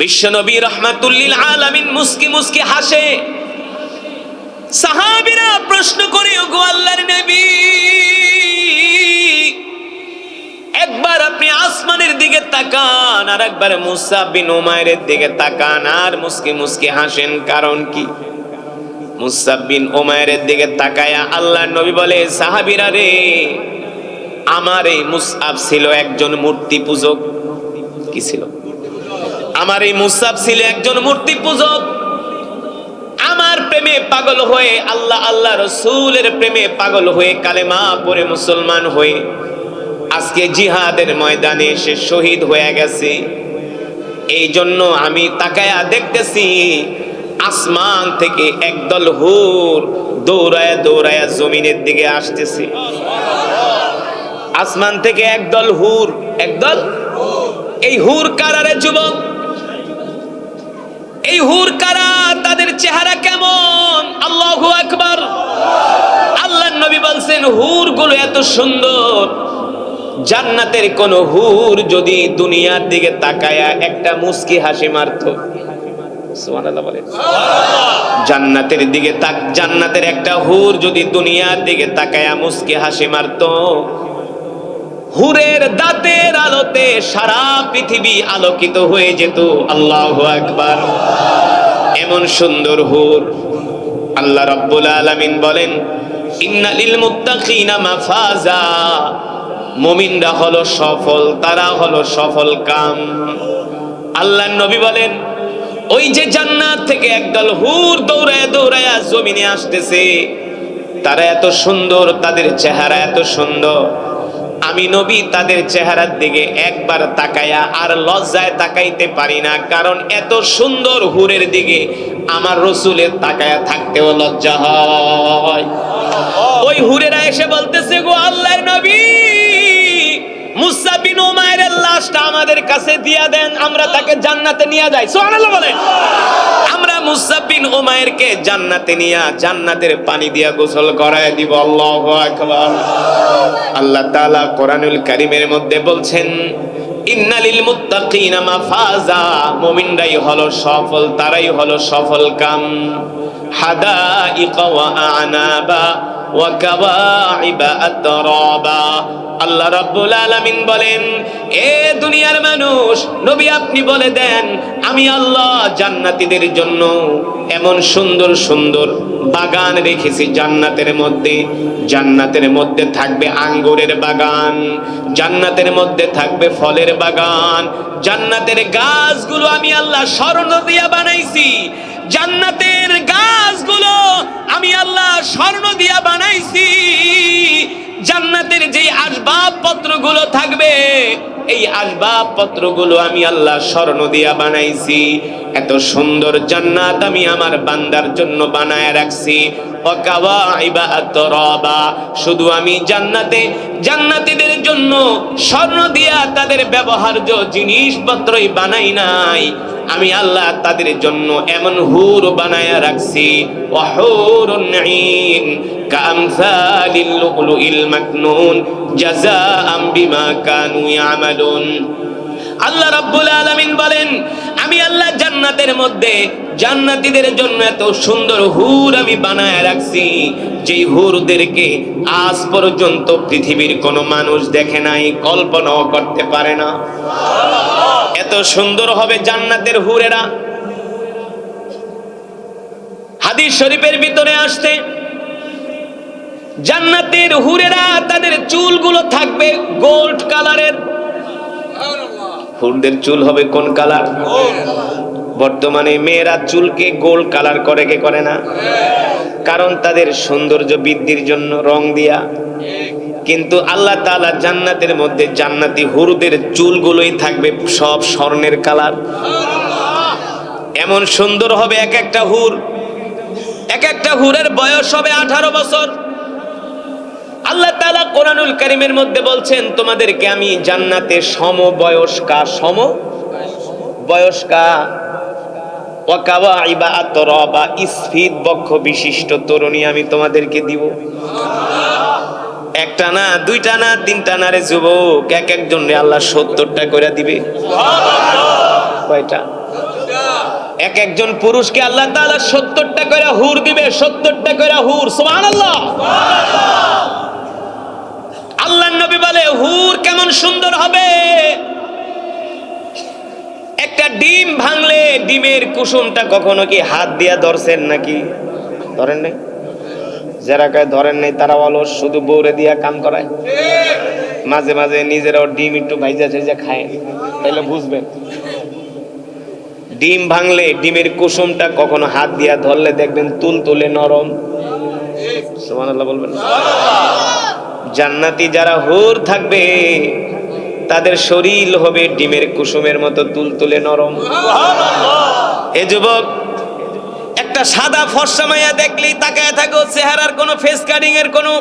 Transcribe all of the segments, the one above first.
বিশ্বনবী রাহমাতুল লিল আলামিন মুস্কি মুস্কি হাসে। সাহাবীরা প্রশ্ন করে, ওগো আল্লাহর নবী, একবার আপনি আসমানের দিকে তাকান, আর একবার মুসআব বিন উমাইরের দিকে তাকান, আর মুস্কি মুস্কি হাসেন, কারণ কি? মুসআব বিন উমাইরের দিকে তাকায়া আল্লাহর নবী বলে, সাহাবীরা রে, আমার এই মুসআব ছিল একজন মূর্তি পূজক। কি ছিল? আমার এই মুসআব ছিল একজন মূর্তি পূজক। আমার প্রেমে পাগল হয়ে, আল্লাহ আল্লাহ রাসূলের প্রেমে পাগল হয়ে, কালেমা পড়ে মুসলমান হয়ে আজকে জিহাদের ময়দানে সে শহীদ হয়ে গেছে। এই জন্য আমি তাকায়া দেখতেছি, আসমান থেকে একদল হুর দৌড়ায়া দৌড়ায়া জমিনের দিকে আসতেছে। আসমান থেকে একদল হুর, একদল। এই হুর কারারে যুবক? এই হুর কারা? তাদের চেহারা কেমন? আল্লাহু আকবার। আল্লাহর নবী বলছেন, হুর গুলো এত সুন্দর, জান্নাতের কোন হুর যদি দুনিয়ার দিকে তাকায়া একটা মুস্কি হাসি মারতো, সুবহানাল্লাহ বলেন, জান্নাতের দিকে জান্নাতের একটা হুর যদি দুনিয়ার দিকে তাকায়া মুস্কি হাসি মারতো, হুরের দাঁতের আলোতে সারা পৃথিবী আলোকিত হয়ে যেত। আল্লাহু আকবার। এমন সুন্দর হুর। আল্লাহ রাব্বুল আলামিন বলেন, ইন্নাল লিল মুত্তাকিনা মাফাজা, মুমিনরা হলো সফল, তারা হলো সফল কাম। আল্লাহর নবী বলেন, ওই যে জান্নাত থেকে একদল হুর দৌড়ায়া দৌড়ায়া জমিনে আসতেছে, তারা এত সুন্দর, তাদের চেহারা এত সুন্দর, আমি নবী তাদের চেহারার দিকে একবার তাকায়া আর লজ্জায় তাকাইতে পারি না, কারণ এত সুন্দর হুরের দিকে আমার রাসূলের তাকায়া থাকতেও লজ্জা হয়। ওই হুরেরা এসে বলতেছে, গো আল্লাহর নবী, মুসআব বিন উমাইরের লাশটা আমাদের কাছে দিয়া দেন, আমরা তাকে জান্নাতে নিয়ে যাই। সুবহানাল্লাহ বলেন। আমরা মুসআব বিন উমাইরকে জান্নাতে নিয়া জান্নাতের পানি দিয়া গোসল করায় দিব। আল্লাহু আকবার। আল্লাহ তাআলা কোরআনুল কারীমের মধ্যে বলছেন, ইন্নালিল মুত্তাকিনা মাফাজা, মুমিনরাই হলো সফল, তারাই হলো সফল কাম। হাদাইকা ওয়া আনাবা ওয়া কাওয়াইবা আতরাবা। আল্লাহ রাব্বুল আলামিন বলেন, এ দুনিয়ার মানুষ, নবী আপনি বলে দেন, আমি আল্লাহ জান্নাতীদের জন্য এমন সুন্দর সুন্দর বাগান রেখেছি জান্নাতের মধ্যে। জান্নাতের মধ্যে থাকবে আঙ্গুরের বাগান, জান্নাতের মধ্যে থাকবে ফলের বাগান, জান্নাতের গাছগুলো আমি আল্লাহ স্বর্ণ দিয়া বানাইছি। জান্নাতের গাছগুলো আমি আল্লাহ স্বর্ণ দিয়া বানাইছি। জান্নাতের যে আসবাবপত্রগুলো থাকবে, এই আসবাবপত্রগুলো আমি আল্লাহ স্বর্ণ দিয়া বানাইছি। এত সুন্দর জান্নাত আমি আমার বান্দার জন্য বানায় রাখছি। ওয়াকাওয়াইবা আতরাবা, শুধু আমি জান্নাতে জান্নাতীদের জন্য স্বর্ণ দিয়া তাদের ব্যবহার্য জিনিসপত্রই বানাই নাই, আমি আল্লাহ তাদের জন্য এমন হুর বানায়া রাখছি। ওয়াহুরুন নাঈম কামসালিল লুলুইল মাকনুন জাযাআম বিমা কানু ইয়ামালুন। আল্লাহ রাব্বুল আলামিন বলেন, আমি আল্লাহ জান্নাতের মধ্যে জান্নাতীদের জন্য এত সুন্দর হুর আমি বানায় রাখছি, যেই হুরদেরকে আজ পর্যন্ত পৃথিবীর কোনো মানুষ দেখে নাই, কল্পনাও করতে পারে না। এত সুন্দর হবে জান্নাতের হুরেরা। হাদিস শরীফের ভিতরে আসছে, জান্নাতের হুরেরা তাদের চুলগুলো থাকবে গোল্ড কালারের। হুরদের চুল হবে কোন কালার? বর্তমানে মেয়েরা চুলকে গোল্ড কালার করে, কে করে না? কারণ তাদের সৌন্দর্য বৃদ্ধির জন্য রং দিয়া। কিন্তু আল্লাহ তাআলা জান্নাতের মধ্যে জান্নাতি হুরদের চুলগুলোই থাকবে সব স্বর্ণের কালার। এমন সুন্দর হবে এক একটা হুর। এক একটা হুরের বয়স হবে 18 বছর। আল্লাহ তাআলা কোরআনুল কারীমের মধ্যে বলছেন, তোমাদেরকে আমি জান্নাতে সমবয়স্কা ওয়া কাওয়াইবা আতরাবা, স্ফীত বক্ষ বিশিষ্ট তরুণী আমি তোমাদেরকে দিব। একটা না, দুইটা না, তিনটা না রে যুবক, এক একজন রে আল্লাহ 70টা করে দিবে। কয়টা? এক একজন পুরুষকে আল্লাহ তাআলা 70টা করে হুর দিবে, 70টা করে হুর। সুবহানাল্লাহ। আল্লাহর নবী বলে হুর কেমন সুন্দর হবে, একটা ডিম ভাঙলে ডিমের কুসুমটা কখনো কি হাত দিয়া ধরছেন নাকি? ধরেন নাই? যারা কয় ধরেন নাই তারা অলস, শুধু বউরে দিয়া কাম করায়। মাঝে মাঝে নিজেরাও ডিম একটু ভাইজা ভাইজা খায়, তাহলে বুঝবেন। ডিম ভাঙলে ডিমের কুসুমটা কখনো হাত দিয়া ধরলে দেখবেন তুলতুলে নরম। সুবহানাল্লাহ বলবেন। জান্নাতি যারা হুর থাকবে তাদের শরীর হবে ডিমের কুসুমের মতো তুলতুলে নরম। এ যুবক, একটা সাদা ফর্সা মাইয়া দেখলেই তাকায় থাকো, চেহারার কোনো ফেস কাটিং এর কোনো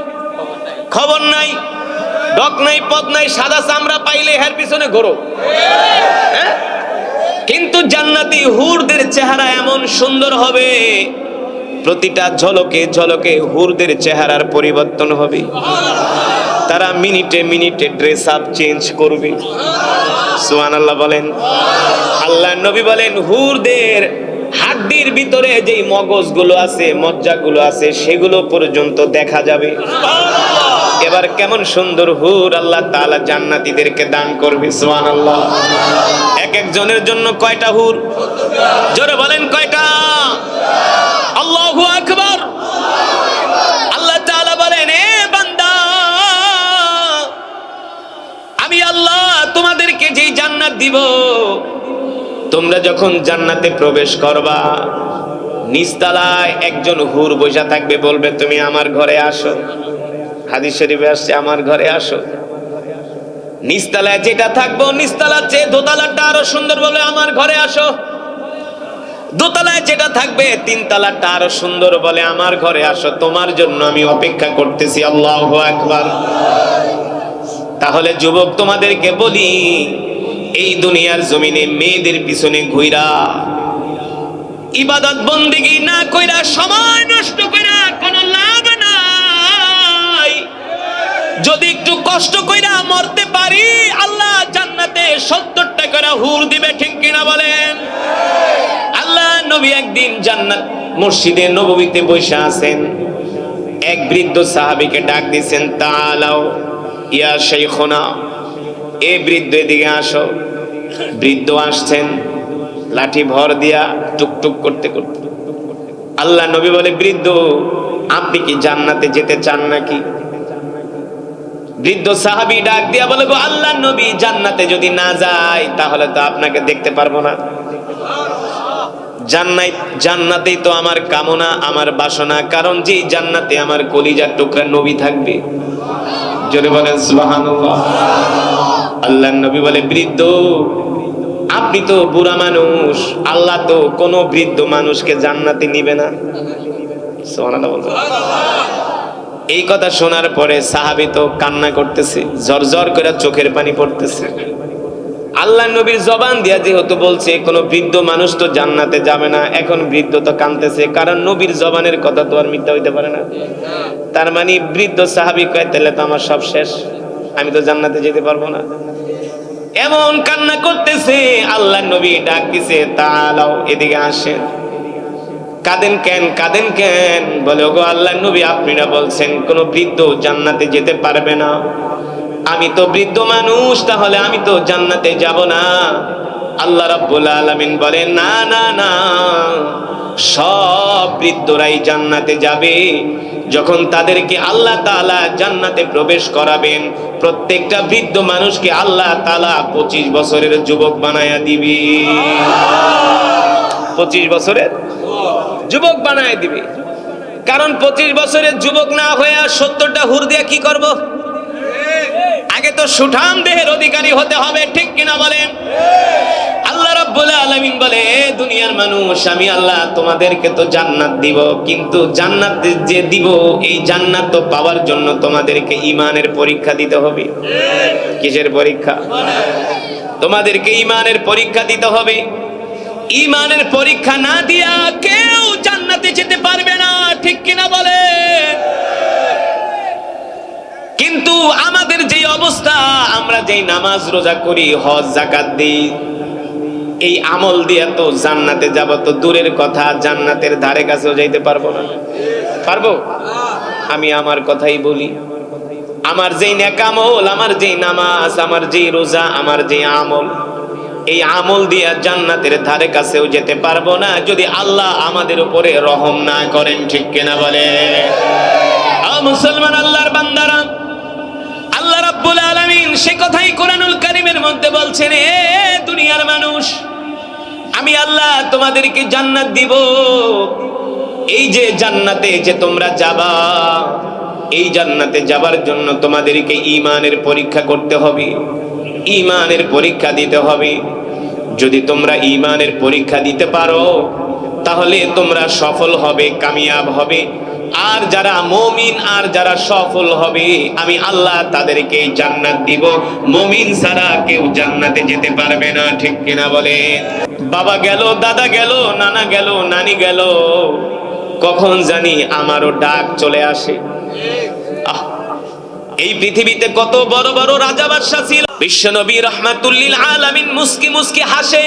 খবর নাই, ডক নাই, পদ নাই, সাদা চামড়া পাইলে এর পিছনে ঘোরো। কিন্তু জান্নাতি হুরদের চেহারা এমন সুন্দর হবে, প্রতিটা ঝলকে ঝলকে হুরদের চেহারার পরিবর্তন হবে। তারা মিনিটে মিনিটে ড্রেস আপ চেঞ্জ করবে। সুবহানাল্লাহ বলেন। আল্লাহর নবী বলেন হুরদের হাড্ডির ভিতরে যেই মগজগুলো আছে, মজ্জাগুলো আছে, সেগুলো পর্যন্ত দেখা যাবে। এবার কেমন সুন্দর হুর আল্লাহ তাআলা জান্নাতীদেরকে দান করবে। সুবহানাল্লাহ। এক একজনের জন্য কয়টা হুর? জোরে বলেন কয়টা? আল্লাহু আকবার। আল্লাহ তাআলা বলেন, এ বান্দা, আমি আল্লাহ তোমাদেরকে যেই জান্নাত দিব, তোমরা যখন জান্নাতে প্রবেশ করবা, নিচতলায় একজন হুর বসা থাকবে, বলবে তুমি আমার ঘরে আসো। হাদিস শরীফে আসছে আমার ঘরে আসো। নিচতলায় যেটা থাকবো, নিচতলার চেয়ে দোতলাটা আরো সুন্দর, বলে আমার ঘরে আসো। দোতলায় যেটা থাকবে, তিনতলাটা আরো সুন্দর, বলে আমার ঘরে আসো, তোমার জন্য আমি অপেক্ষা করতেছি। আল্লাহু আকবার। তাহলে যুবক, তোমাদেরকে বলি, এই দুনিয়ার জমিনে মেয়েদের পিছনে ঘুইরা ইবাদত বন্দেগী না কইরা, সময় নষ্ট কইরা কোনো লাভ নাই। যদি একটু কষ্ট কইরা মরতে পারি, আল্লাহ জান্নাতে 70টা করে হুর দিবে। ঠিক কিনা বলেন? আল্লাহ নবী একদিন জান্নাত মসজিদে নববীতে বসে আছেন, এক বৃদ্ধ সাহাবীকে ডাক দিয়েছেন, তাআলাও ইয়া শাইখুনা, এ বৃদ্ধ এদিকে আসো। বৃদ্ধ আসছেন লাঠি ভর দিয়া, টুকটুক করতে করতে। আল্লাহ নবী বলে, বৃদ্ধ, আপনি কি জান্নাতে যেতে চান নাকি? বৃদ্ধ সাহাবী ডাক দিয়া বলে, গো আল্লাহ নবী, জান্নাতে যদি না যাই তাহলে তো আপনাকে দেখতে পারবো না। জান্নাতেই তো আমার কামনা, আমার বাসনা, কারণ যে জান্নাতে আমার কলিজার টুকরা নবী থাকবে। জোরে বলেন সুবহানাল্লাহ। আল্লাহ নবী বলে, বৃদ্ধ, আপনি তো বুড়া মানুষ, আল্লাহ তো কোনো বৃদ্ধ মানুষকে জান্নাতে নিবে না। সুবহানাল্লাহ বলবেন। এই কথা শোনার পরে সাহাবী তো কান্না করতেছে, ঝরঝর করে চোখের পানি পড়তেছে। আল্লাহ নবীর জবান দিয়া যেহেতু বলছে কোন বৃদ্ধ মানুষ তো জান্নাতে যাবে না, এখন বৃদ্ধ তো কাঁদতেছে, কারণ নবীর জবানের কথা তো আর মিথ্যা হইতে পারে না। তার মানে বৃদ্ধ সাহাবী কয়, তাহলে তো আমার সব শেষ, আমি তো জান্নাতে যেতে পারবো না। এমন কান্না করতেছে, আল্লাহ নবী ডাক দিছে, তাআলাও, এদিকে আসেন। কাঁদেন কেন, কাঁদেন কেন? বলে, ওগো আল্লাহ নবী, আপনি না বলছেন কোন বৃদ্ধ জান্নাতে যেতে পারবে না? আমি তো বৃদ্ধ মানুষ, তাহলে আমি তো জান্নাতে যাব না। আল্লাহ রাব্বুল আলামিন বলেন, না না না, সব বৃদ্ধরাই জান্নাতে যাবে। যখন তাদেরকে আল্লাহ তাআলা জান্নাতে প্রবেশ করাবেন, প্রত্যেকটা বৃদ্ধ মানুষকে আল্লাহ তাআলা 25 বছরের যুবক বানায়া দিবে। 25 বছরের যুবক বানায় দিবে। কারণ 25 বছরের যুবক না হয়ে 70টা হুর দিয়ে কি করব? আগে তো সুঠাম দেহের অধিকারী হতে হবে। ঠিক কিনা বলেন? আল্লাহ রাব্বুল আলামিন বলে, দুনিয়ার মানুষ, আমি আল্লাহ তোমাদেরকে তো জান্নাত দিব, কিন্তু জান্নাত যে দিব, এই জান্নাত তো পাওয়ার জন্য তোমাদেরকে ঈমানের পরীক্ষা দিতে হবে। কিসের পরীক্ষা? তোমাদেরকে ঈমানের পরীক্ষা দিতে হবে। ঈমানের পরীক্ষা না দিয়া কেউ জান্নাতে যেতে পারবে না। ঠিক কিনা বলেন? কিন্তু আমাদের যে অবস্থা, আমরা যেই নামাজ রোজা করি, হজ জাকাত দিই, এই আমল দিয়ে তো জান্নাতে যাব, তো দূরের কথা জান্নাতের ধারে কাছেও যাইতে পারবো না। পারবো? আমি আমার কথাই বলি, আমার যেই নেক আমল, আমার যেই নামাজ, আমার যেই রোজা, আমার যেই আমল, এই আমল দিয়ে জান্নাতের ধারে কাছেও যেতে পারবো না যদি আল্লাহ আমাদের উপরে রহম না করেন। ঠিক কিনা বলে? মুসলমান আল্লাহর বান্দারা, আল্লাহ রাব্বুল আলামিন সে কথাই কোরআনুল কারীমের মধ্যে বলছেন, এ দুনিয়ার মানুষ, আমি আল্লাহ তোমাদেরকে জান্নাত দিব। এই যে জান্নাতে যে তোমরা যাবা, এই জান্নাতে যাবার জন্য তোমাদেরকে ঈমানের পরীক্ষা করতে হবে, ঈমানের পরীক্ষা দিতে হবে। যদি তোমরা ঈমানের পরীক্ষা দিতে পারো তাহলে তোমরা সফল হবে, কামিয়াব হবে। আর যারা মুমিন আর যারা সফল হবে, আমি আল্লাহ তাদেরকে জান্নাত দিব। মুমিন ছাড়া কেউ জান্নাতে যেতে পারবে না। ঠিক কিনা বলে? বাবা গেল, দাদা গেল, নানা গেল, নানি গেল, কখন জানি আমারও ডাক চলে আসে। এই পৃথিবীতে কত বড় বড় রাজা বাদশা ছিল, বিশ্বনবী রাহমাতুল লিল আলামিন মুস্কি মুস্কি হাসে।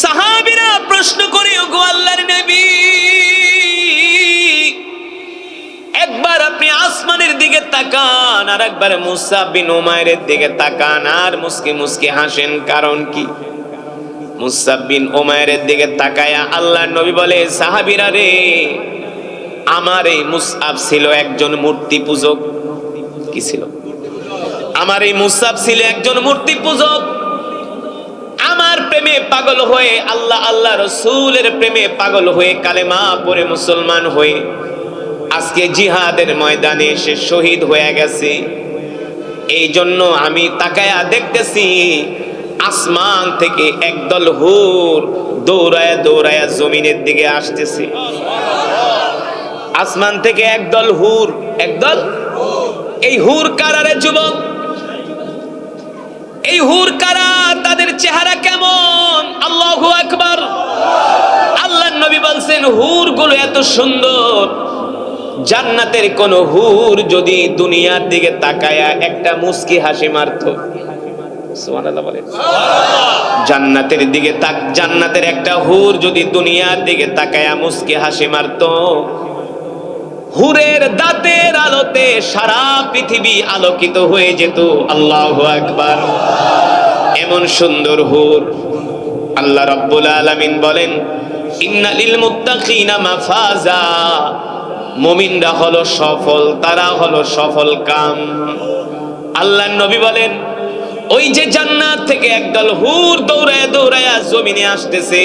সাহাবীরা প্রশ্ন করে, ওগো আল্লাহর নবী, একবার আপনি আসমানের দিকে তাকান, আর একবার মুসআব বিন উমাইরের দিকে তাকান, আর মুস্কি মুস্কি হাসেন, কারণ কি? মুসআব বিন উমাইরের দিকে তাকায়া আল্লাহর নবী বলে, সাহাবীরা রে, আমার এই মুসআব ছিল একজন মূর্তি পূজক। কি ছিল? আমার এই মুসআব ছিল একজন মূর্তি পূজক। আমার প্রেমে পাগল হয়ে, আল্লাহ আল্লাহ রাসূলের প্রেমে পাগল হয়ে, কালেমা পড়ে মুসলমান হয়ে আজকে জিহাদের ময়দানে সে শহীদ হয়ে গেছে। এই জন্য আমি তাকায়া দেখতেছি আসমান থেকে একদল হুর দৌড়ায়া দৌড়ায়া জমিনের দিকে আসতেছে। আসমান থেকে একদল হুর, একদল। এই হুর কারা রে যুবক? এই হুর কারা? তাদের চেহারা কেমন? আল্লাহু আকবার। আল্লাহর নবী বলছেন, হুর গুলো এত সুন্দর, জান্নাতের কোন হুর যদি দুনিয়ার দিকে তাকায়া একটা মুস্কি হাসি মারত, সুবহানাল্লাহ বলেন, জান্নাতের দিকে জান্নাতের একটা হুর যদি দুনিয়ার দিকে তাকায়া মুস্কি হাসি মারত, হুরের দাঁতের আলোতে সারা পৃথিবী আলোকিত হয়ে যেত। আল্লাহু আকবার। এমন সুন্দর হুর। আল্লাহ রাব্বুল আলামিন বলেন, ইন্না লিল মুত্তাকিনা মাফাজা, মুমিনরা হলো সফল, তারা হলো সফল কাম। আল্লাহর নবী বলেন, ওই যে জান্নাত থেকে একদল হুর দৌড়ায়া দৌড়ায়া জমিনে আসতেছে,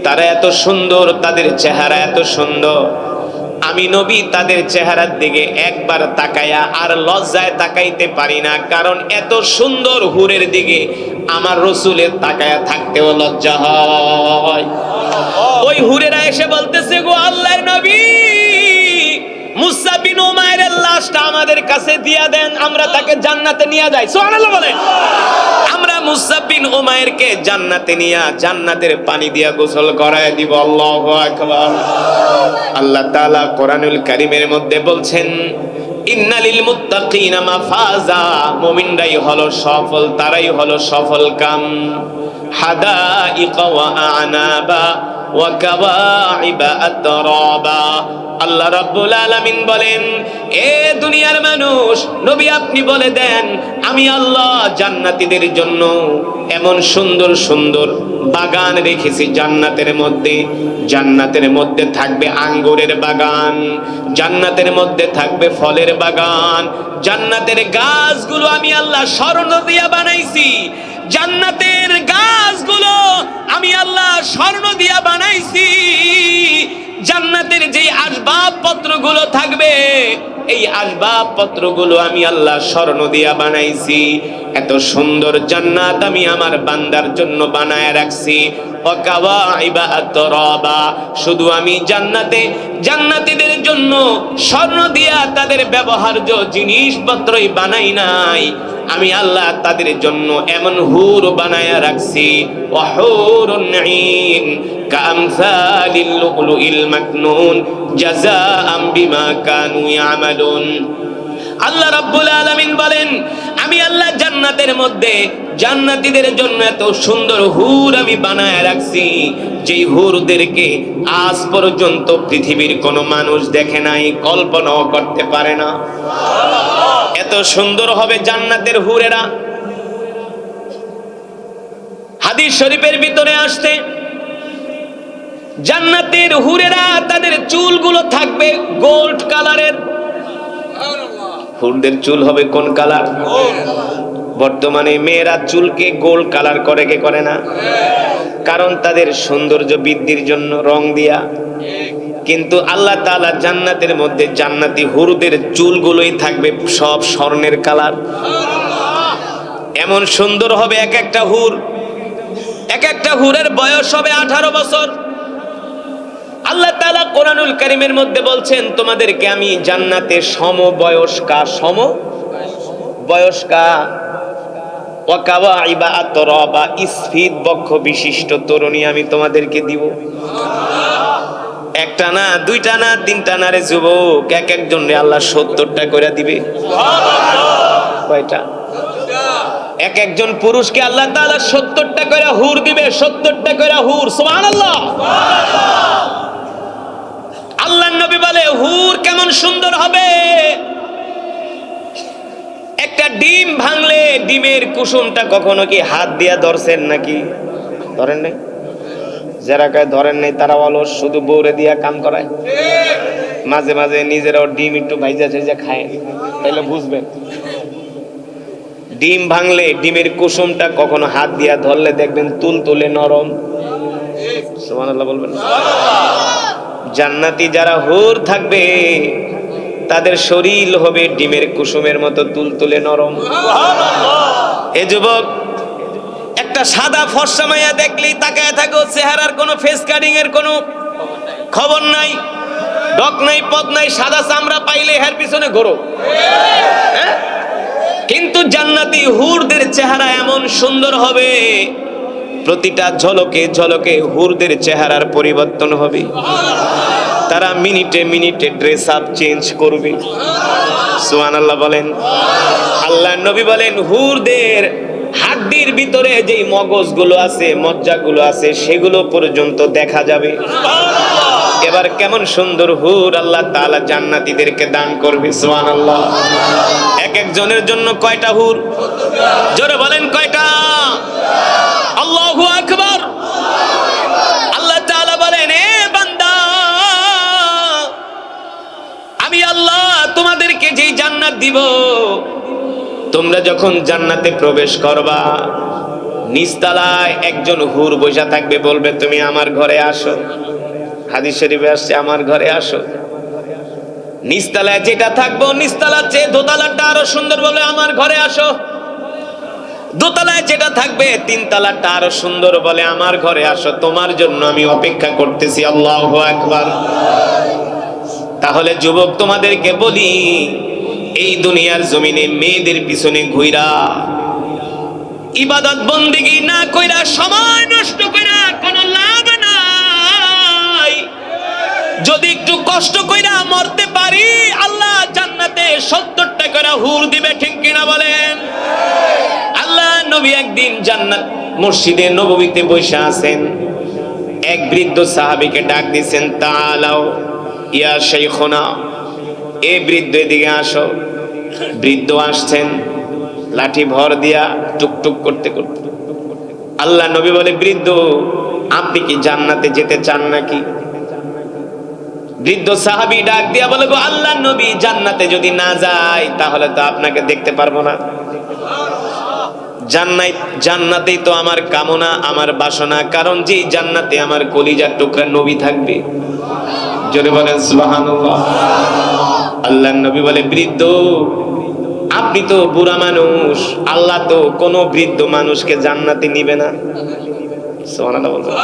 তারা এত সুন্দর, তাদের চেহারা এত সুন্দর, আমি নবী তাদের চেহারার দিকে একবার তাকায়া আর লজ্জায় তাকাইতে পারি না, কারণ এত সুন্দর হুরের দিকে আমার রাসূলের তাকায়া থাকতেও লজ্জা হয়। ওই হুরেরা এসে বলতেছে, গো আল্লাহর নবী, মুসআব বিন উমাইরের লাশটা আমাদের কাছে দিয়া দেন, আমরা তাকে জান্নাতে নিয়ে যাই। সুবহানাল্লাহ বলেন। আমরা মুসআব বিন উমাইরকে জান্নাতে নিয়া জান্নাতের পানি দিয়া গোসল করায় দিব। আল্লাহু আকবার। আল্লাহ তাআলা কোরআনুল কারীমের মধ্যে বলছেন, ইন্নালিল মুত্তাকিনা মাফাজা, মুমিনরাই হলো সফল, তারাই হলো সফল কাম। হাদাইকা ওয়া আনাবা ওয়া কাওয়াইবা আতরাবা। আল্লাহ রাব্বুল আলামিন বলেন, এ দুনিয়ার মানুষ, নবী আপনি বলে দেন, আমি আল্লাহ জান্নাতীদের জন্য এমন সুন্দর সুন্দর বাগান রেখেছি জান্নাতের মধ্যে। জান্নাতের মধ্যে থাকবে আঙ্গুরের বাগান, জান্নাতের মধ্যে থাকবে ফলের বাগান, জান্নাতের গাছগুলো আমি আল্লাহ স্বর্ণ দিয়া বানাইছি। জান্নাতের গাছগুলো আমি আল্লাহ স্বর্ণ দিয়া বানাইছি। জান্নাতের যে আসবাবপত্রগুলো থাকবে, এই আসবাবপত্রগুলো আমি আল্লাহ স্বর্ণ দিয়া বানাইছি। এত সুন্দর জান্নাত আমি আমার বান্দার জন্য বানায় রাখছি। ওয়াকাওয়াইবা আতরাবা, শুধু আমি জান্নাতে জান্নাতীদের জন্য স্বর্ণ দিয়া তাদের ব্যবহার্য জিনিসপত্রই বানাই নাই, আমি আল্লাহ তাদের জন্য এমন হুর বানায়া রাখছি। ওয়াহুরুন ঈন কামসালিল লুলুইল মাকনুন জাযাআম বিমা কানু ইয়ামালুন। আল্লাহ রাব্বুল আলামিন বলেন, আমি আল্লাহ জান্নাতের মধ্যে জান্নাতীদের জন্য এত সুন্দর হুর আমি বানায় রাখছি, যেই হুরদেরকে আজ পর্যন্ত পৃথিবীর কোনো মানুষ দেখে নাই, কল্পনাও করতে পারে না। এত সুন্দর হবে জান্নাতের হুরেরা। হাদিস শরীফের ভিতরে আসছে, জান্নাতের হুরেরা তাদের চুলগুলো থাকবে গোল্ড কালারের। হুরদের চুল হবে কোন কালার? বর্তমানে মেয়েরা চুলকে গোল্ড কালার করে, কে করে না? কারণ তাদের সৌন্দর্য বৃদ্ধির জন্য রং দিয়া। কিন্তু আল্লাহ তাআলা জান্নাতের মধ্যে জান্নাতি হুরদের চুলগুলোই থাকবে সব স্বর্ণের কালার। এমন সুন্দর হবে এক একটা হুর, এক একটা হুরের বয়স হবে 18 বছর। আল্লাহ তাআলা কোরআনুল কারীমের মধ্যে বলছেন, তোমাদেরকে আমি জান্নাতে সমবয়স্কা ওয়াকাওয়াইবা আতরাবা ইসফিদ বক্ষ বিশিষ্ট তরুণী আমি তোমাদেরকে দিব। একটা না, দুইটা না, তিনটা না রে যুবক, এক একজনে আল্লাহ 70টা করে দিবে। কয়টা? এক একজন পুরুষকে আল্লাহ তাআলা 70টা করে হুর দিবে, 70টা করে হুর। সুবহানাল্লাহ। আল্লাহর নবী বলে হুর কেমন সুন্দর হবে। একটা ডিম ভাঙলে ডিমের কুসুমটা কখনো কি হাত দিয়া ধরছেন নাকি? ধরেন নাই? যারা কয় ধরেন নাই তারা অলস, শুধু বউরে দিয়া কাম করায়। মাঝে মাঝে নিজেরাও ডিম একটু ভাইজা ভাইজা খায়, তাইলে বুঝবেন। ডিম ভাঙলে ডিমের কুসুমটা কখনো হাত দিয়া ধরলে দেখবেন তুলতুলে নরম। সুবহানাল্লাহ বলবেন। জান্নাতি যারা হুর থাকবে তাদের শরীর হবে ডিমের কুসুমের মতো তুলতুলে নরম। এ যুবক, একটা সাদা ফর্সা মাইয়া দেখলেই তাকায় থাকো, চেহারার কোনো ফেস কাটিং এর কোনো খবর নাই, ডক নাই, পদ নাই, সাদা চামড়া পাইলে এর পিছনে ঘোরো। কিন্তু জান্নাতি হুরদের চেহারা এমন সুন্দর হবে, প্রতিটা ঝলকে ঝলকে হুরদের চেহারার পরিবর্তন হবে। তারা মিনিটে মিনিটে ড্রেস আপ চেঞ্জ করবে। সুবহানাল্লাহ বলেন। আল্লাহর নবী বলেন হুরদের হাড্ডির ভিতরে যেই মগজগুলো আছে, মজ্জাগুলো আছে, সেগুলো পর্যন্ত দেখা যাবে। এবার কেমন সুন্দর হুর আল্লাহ তাআলা জান্নাতীদেরকে দান করবে। সুবহানাল্লাহ। এক একজনের জন্য কয়টা হুর? জোরে বলেন কয়টা? আল্লাহু আকবার। আল্লাহ তাআলা বলেন, এ বান্দা, আমি আল্লাহ তোমাদেরকে যেই জান্নাত দিব, তোমরা যখন জান্নাতে প্রবেশ করবা, নিচতলায় একজন হুর বসা থাকবে, বলবে তুমি আমার ঘরে আসো। হাদিস শরীফে আসছে, আমার ঘরে আসো। নিচতলায় যেটা থাকবো, নিচতলার চেয়ে দোতলাটা আরো সুন্দর, বলে আমার ঘরে আসো। দোতলায় যেটা থাকবে, তিনতলাটা আরো সুন্দর, বলে আমার ঘরে আসো, তোমার জন্য আমি অপেক্ষা করতেছি। আল্লাহু আকবার। তাহলে যুবক, তোমাদেরকে বলি, এই দুনিয়ার জমিনে মেয়েদের পিছনে ঘুইরা ইবাদত বন্দেগী না কইরা, সময় নষ্ট কইরা কোনো লাভ নাই। যদি একটু কষ্ট কইরা মরতে পারি, আল্লাহ জান্নাতে 70টা করে হুর দিবে। ঠিক কিনা বলেন? আল্লাহ নবী একদিন জান্নাত মসজিদে নববীতে বসে আছেন, এক বৃদ্ধ সাহাবীকে ডাক দিয়েছেন, তাআলাও ইয়া শাইখুনা, এ বৃদ্ধ এদিকে আসো। বৃদ্ধ আসছেন লাঠি ভর দিয়া, টুকটুক করতে করতে। আল্লাহ নবী বলে, বৃদ্ধ, আপনি কি জান্নাতে যেতে চান নাকি? বৃদ্ধ সাহাবী ডাক দিয়া বলে, গো আল্লাহর নবী, জান্নাতে যদি না যাই তাহলে তো আপনাকে দেখতে পারবো না। জান্নাতেই তো আমার কামনা, আমার বাসনা, কারণ যে জান্নাতে আমার কলিজার টুকরা নবী থাকবে। জোরে বলেন সুবহানাল্লাহ। আল্লাহর নবী বলে, বৃদ্ধ, আপনি তো বুড়া মানুষ, আল্লাহ তো কোনো বৃদ্ধ মানুষকে জান্নাতে নিবে না। সুবহানাল্লাহ বলবেন।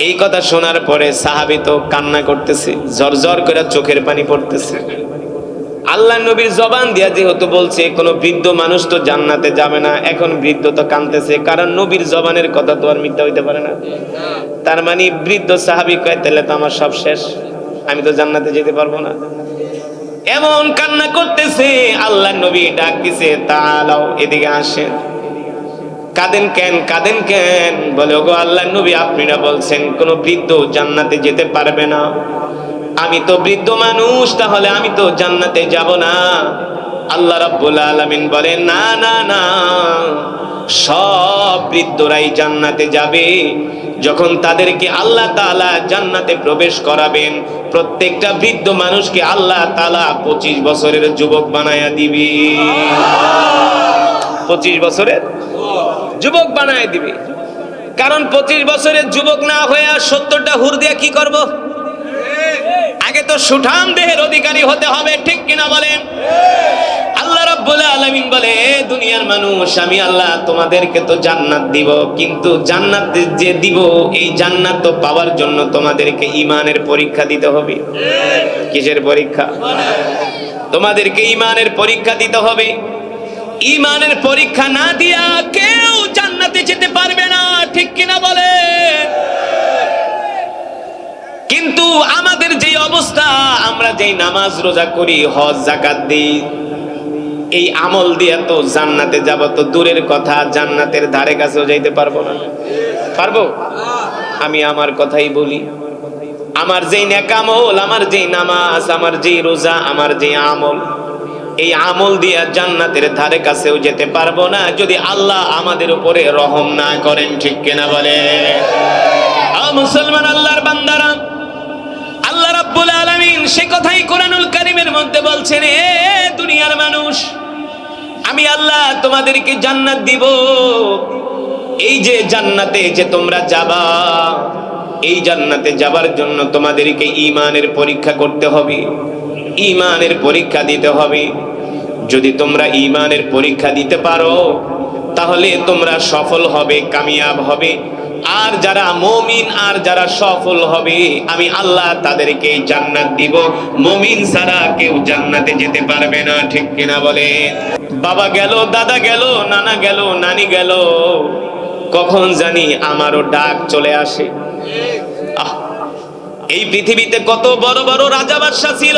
এই কথা শোনার পরে সাহাবী তো কান্না করতেছে, ঝরঝর করে চোখের পানি পড়তেছে। আল্লাহ নবীর জবান দিয়া যেহেতু বলছে কোনো বৃদ্ধ মানুষ তো জান্নাতে যাবে না, এখন বৃদ্ধ তো কাঁদতেছে, কারণ নবীর জবানের কথা তো আর মিথ্যা হইতে পারে না। তার মানে বৃদ্ধ সাহাবী কয়, তাহলে তো আমার সব শেষ, আমি তো জান্নাতে যেতে পারবো না। এমন কান্না করতেছে, আল্লাহ নবী ডাক দিছে, তাআলাও এদিকে আসেন। কাঁদেন কেন, কাঁদেন কেন? বলে, ওগো আল্লাহ নবী, আপনি না বলছেন কোন বৃদ্ধ জান্নাতে যেতে পারবে না। আমি তো বৃদ্ধ মানুষ, তাহলে আমি তো জান্নাতে যাব না। আল্লাহ রাব্বুল আলামিন বলেন, না না না, সব বৃদ্ধরাই জান্নাতে যাবে। যখন তাদেরকে আল্লাহ তাআলা জান্নাতে প্রবেশ করাবেন, প্রত্যেকটা বৃদ্ধ মানুষকে আল্লাহ তাআলা 25 বছরের যুবক বানায়া দিবে। 25 বছরের যুবক বানায় দিবে। কারণ 25 বছরের যুবক না হয়ে 70টা হুর দিয়ে কি করব? আগে তো সুঠাম দেহের অধিকারী হতে হবে, ঠিক কিনা বলেন? আল্লাহ রাব্বুল আলামিন বলে, দুনিয়ার মানুষ, আমি আল্লাহ তোমাদেরকে তো জান্নাত দিব, কিন্তু জান্নাত যে দিব, এই জান্নাত তো পাওয়ার জন্য তোমাদেরকে ঈমানের পরীক্ষা দিতে হবে। কিসের পরীক্ষা? তোমাদেরকে ঈমানের পরীক্ষা দিতে হবে। ঈমানের পরীক্ষা না দিয়া কেউ জান্নাতে যেতে পারবে না, ঠিক কিনা বলে? কিন্তু আমাদের যে অবস্থা, আমরা যেই নামাজ রোজা করি, হজ যাকাত দিই, এই আমল দিয়া তো জান্নাতে যাব তো দূরের কথা, জান্নাতের ধারে কাছেও যাইতে পারবো না। পারবো? আমি আমার কথাই বলি, আমার যেই নেক আমল, আমার যেই নামাজ, আমার যেই রোজা, আমার যেই আমল, এই আমল দিয়া জান্নাতের ধারে কাছেও যেতে পারবো না যদি আল্লাহ আমাদের উপরে রহম না করেন, ঠিক কিনা বলে? মুসলমান আল্লাহর বান্দারা, আল্লাহ রাব্বুল আলামিন সে কথাই কোরআনুল কারীমের মধ্যে বলছেন, এ দুনিয়ার মানুষ, আমি আল্লাহ তোমাদেরকে জান্নাত দিব। এই যে জান্নাতে যে তোমরা যাবা, এই জান্নাতে যাবার জন্য তোমাদেরকে ঈমানের পরীক্ষা করতে হবে, ঈমানের পরীক্ষা দিতে হবে। যদি তোমরা ঈমানের পরীক্ষা দিতে পারো, তাহলে তোমরা সফল হবে, কামিয়াব হবে। আর যারা মুমিন, আর যারা সফল হবে, আমি আল্লাহ তাদেরকে জান্নাত দিব। মুমিন ছাড়া কেউ জান্নাতে যেতে পারবে না, ঠিক কিনা বলে? বাবা গেল, দাদা গেল, নানা গেল, নানি গেল, কখন জানি আমারও ডাক চলে আসে। এই পৃথিবীতে কত বড় বড় রাজা বাদশা ছিল,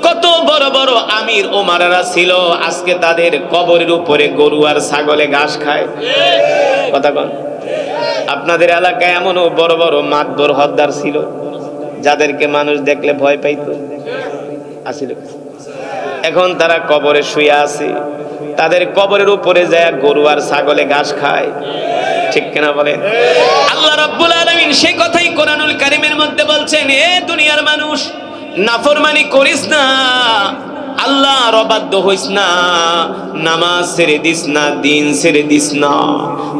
কত বড় বড় আমির ওমারারা ছিল, আজকে তাদের কবরের উপরে গরু আর ছাগলে ঘাস খায়। কথা বল। আপনাদের এলাকায় এমনও বড় বড় মাতবর হদ্দার ছিল, যাদেরকে মানুষ দেখলে ভয় পাইত, আসিল। এখন তারা কবরে শুয়ে আছে, তাদের কবরের উপরে যায় গরু আর ছাগলে ঘাস খায়, ঠিক কিনা বলেন? আল্লাহ রাব্বুল আলামিন সেই কথাই কোরআনুল কারীমের মধ্যে বলছেন, এ দুনিয়ার মানুষ, নাফরমানি করিস না, আল্লাহর অবাধ্য হইস না, নামাজ ছেড়ে দিস না, দিন ছেড়ে দিস না।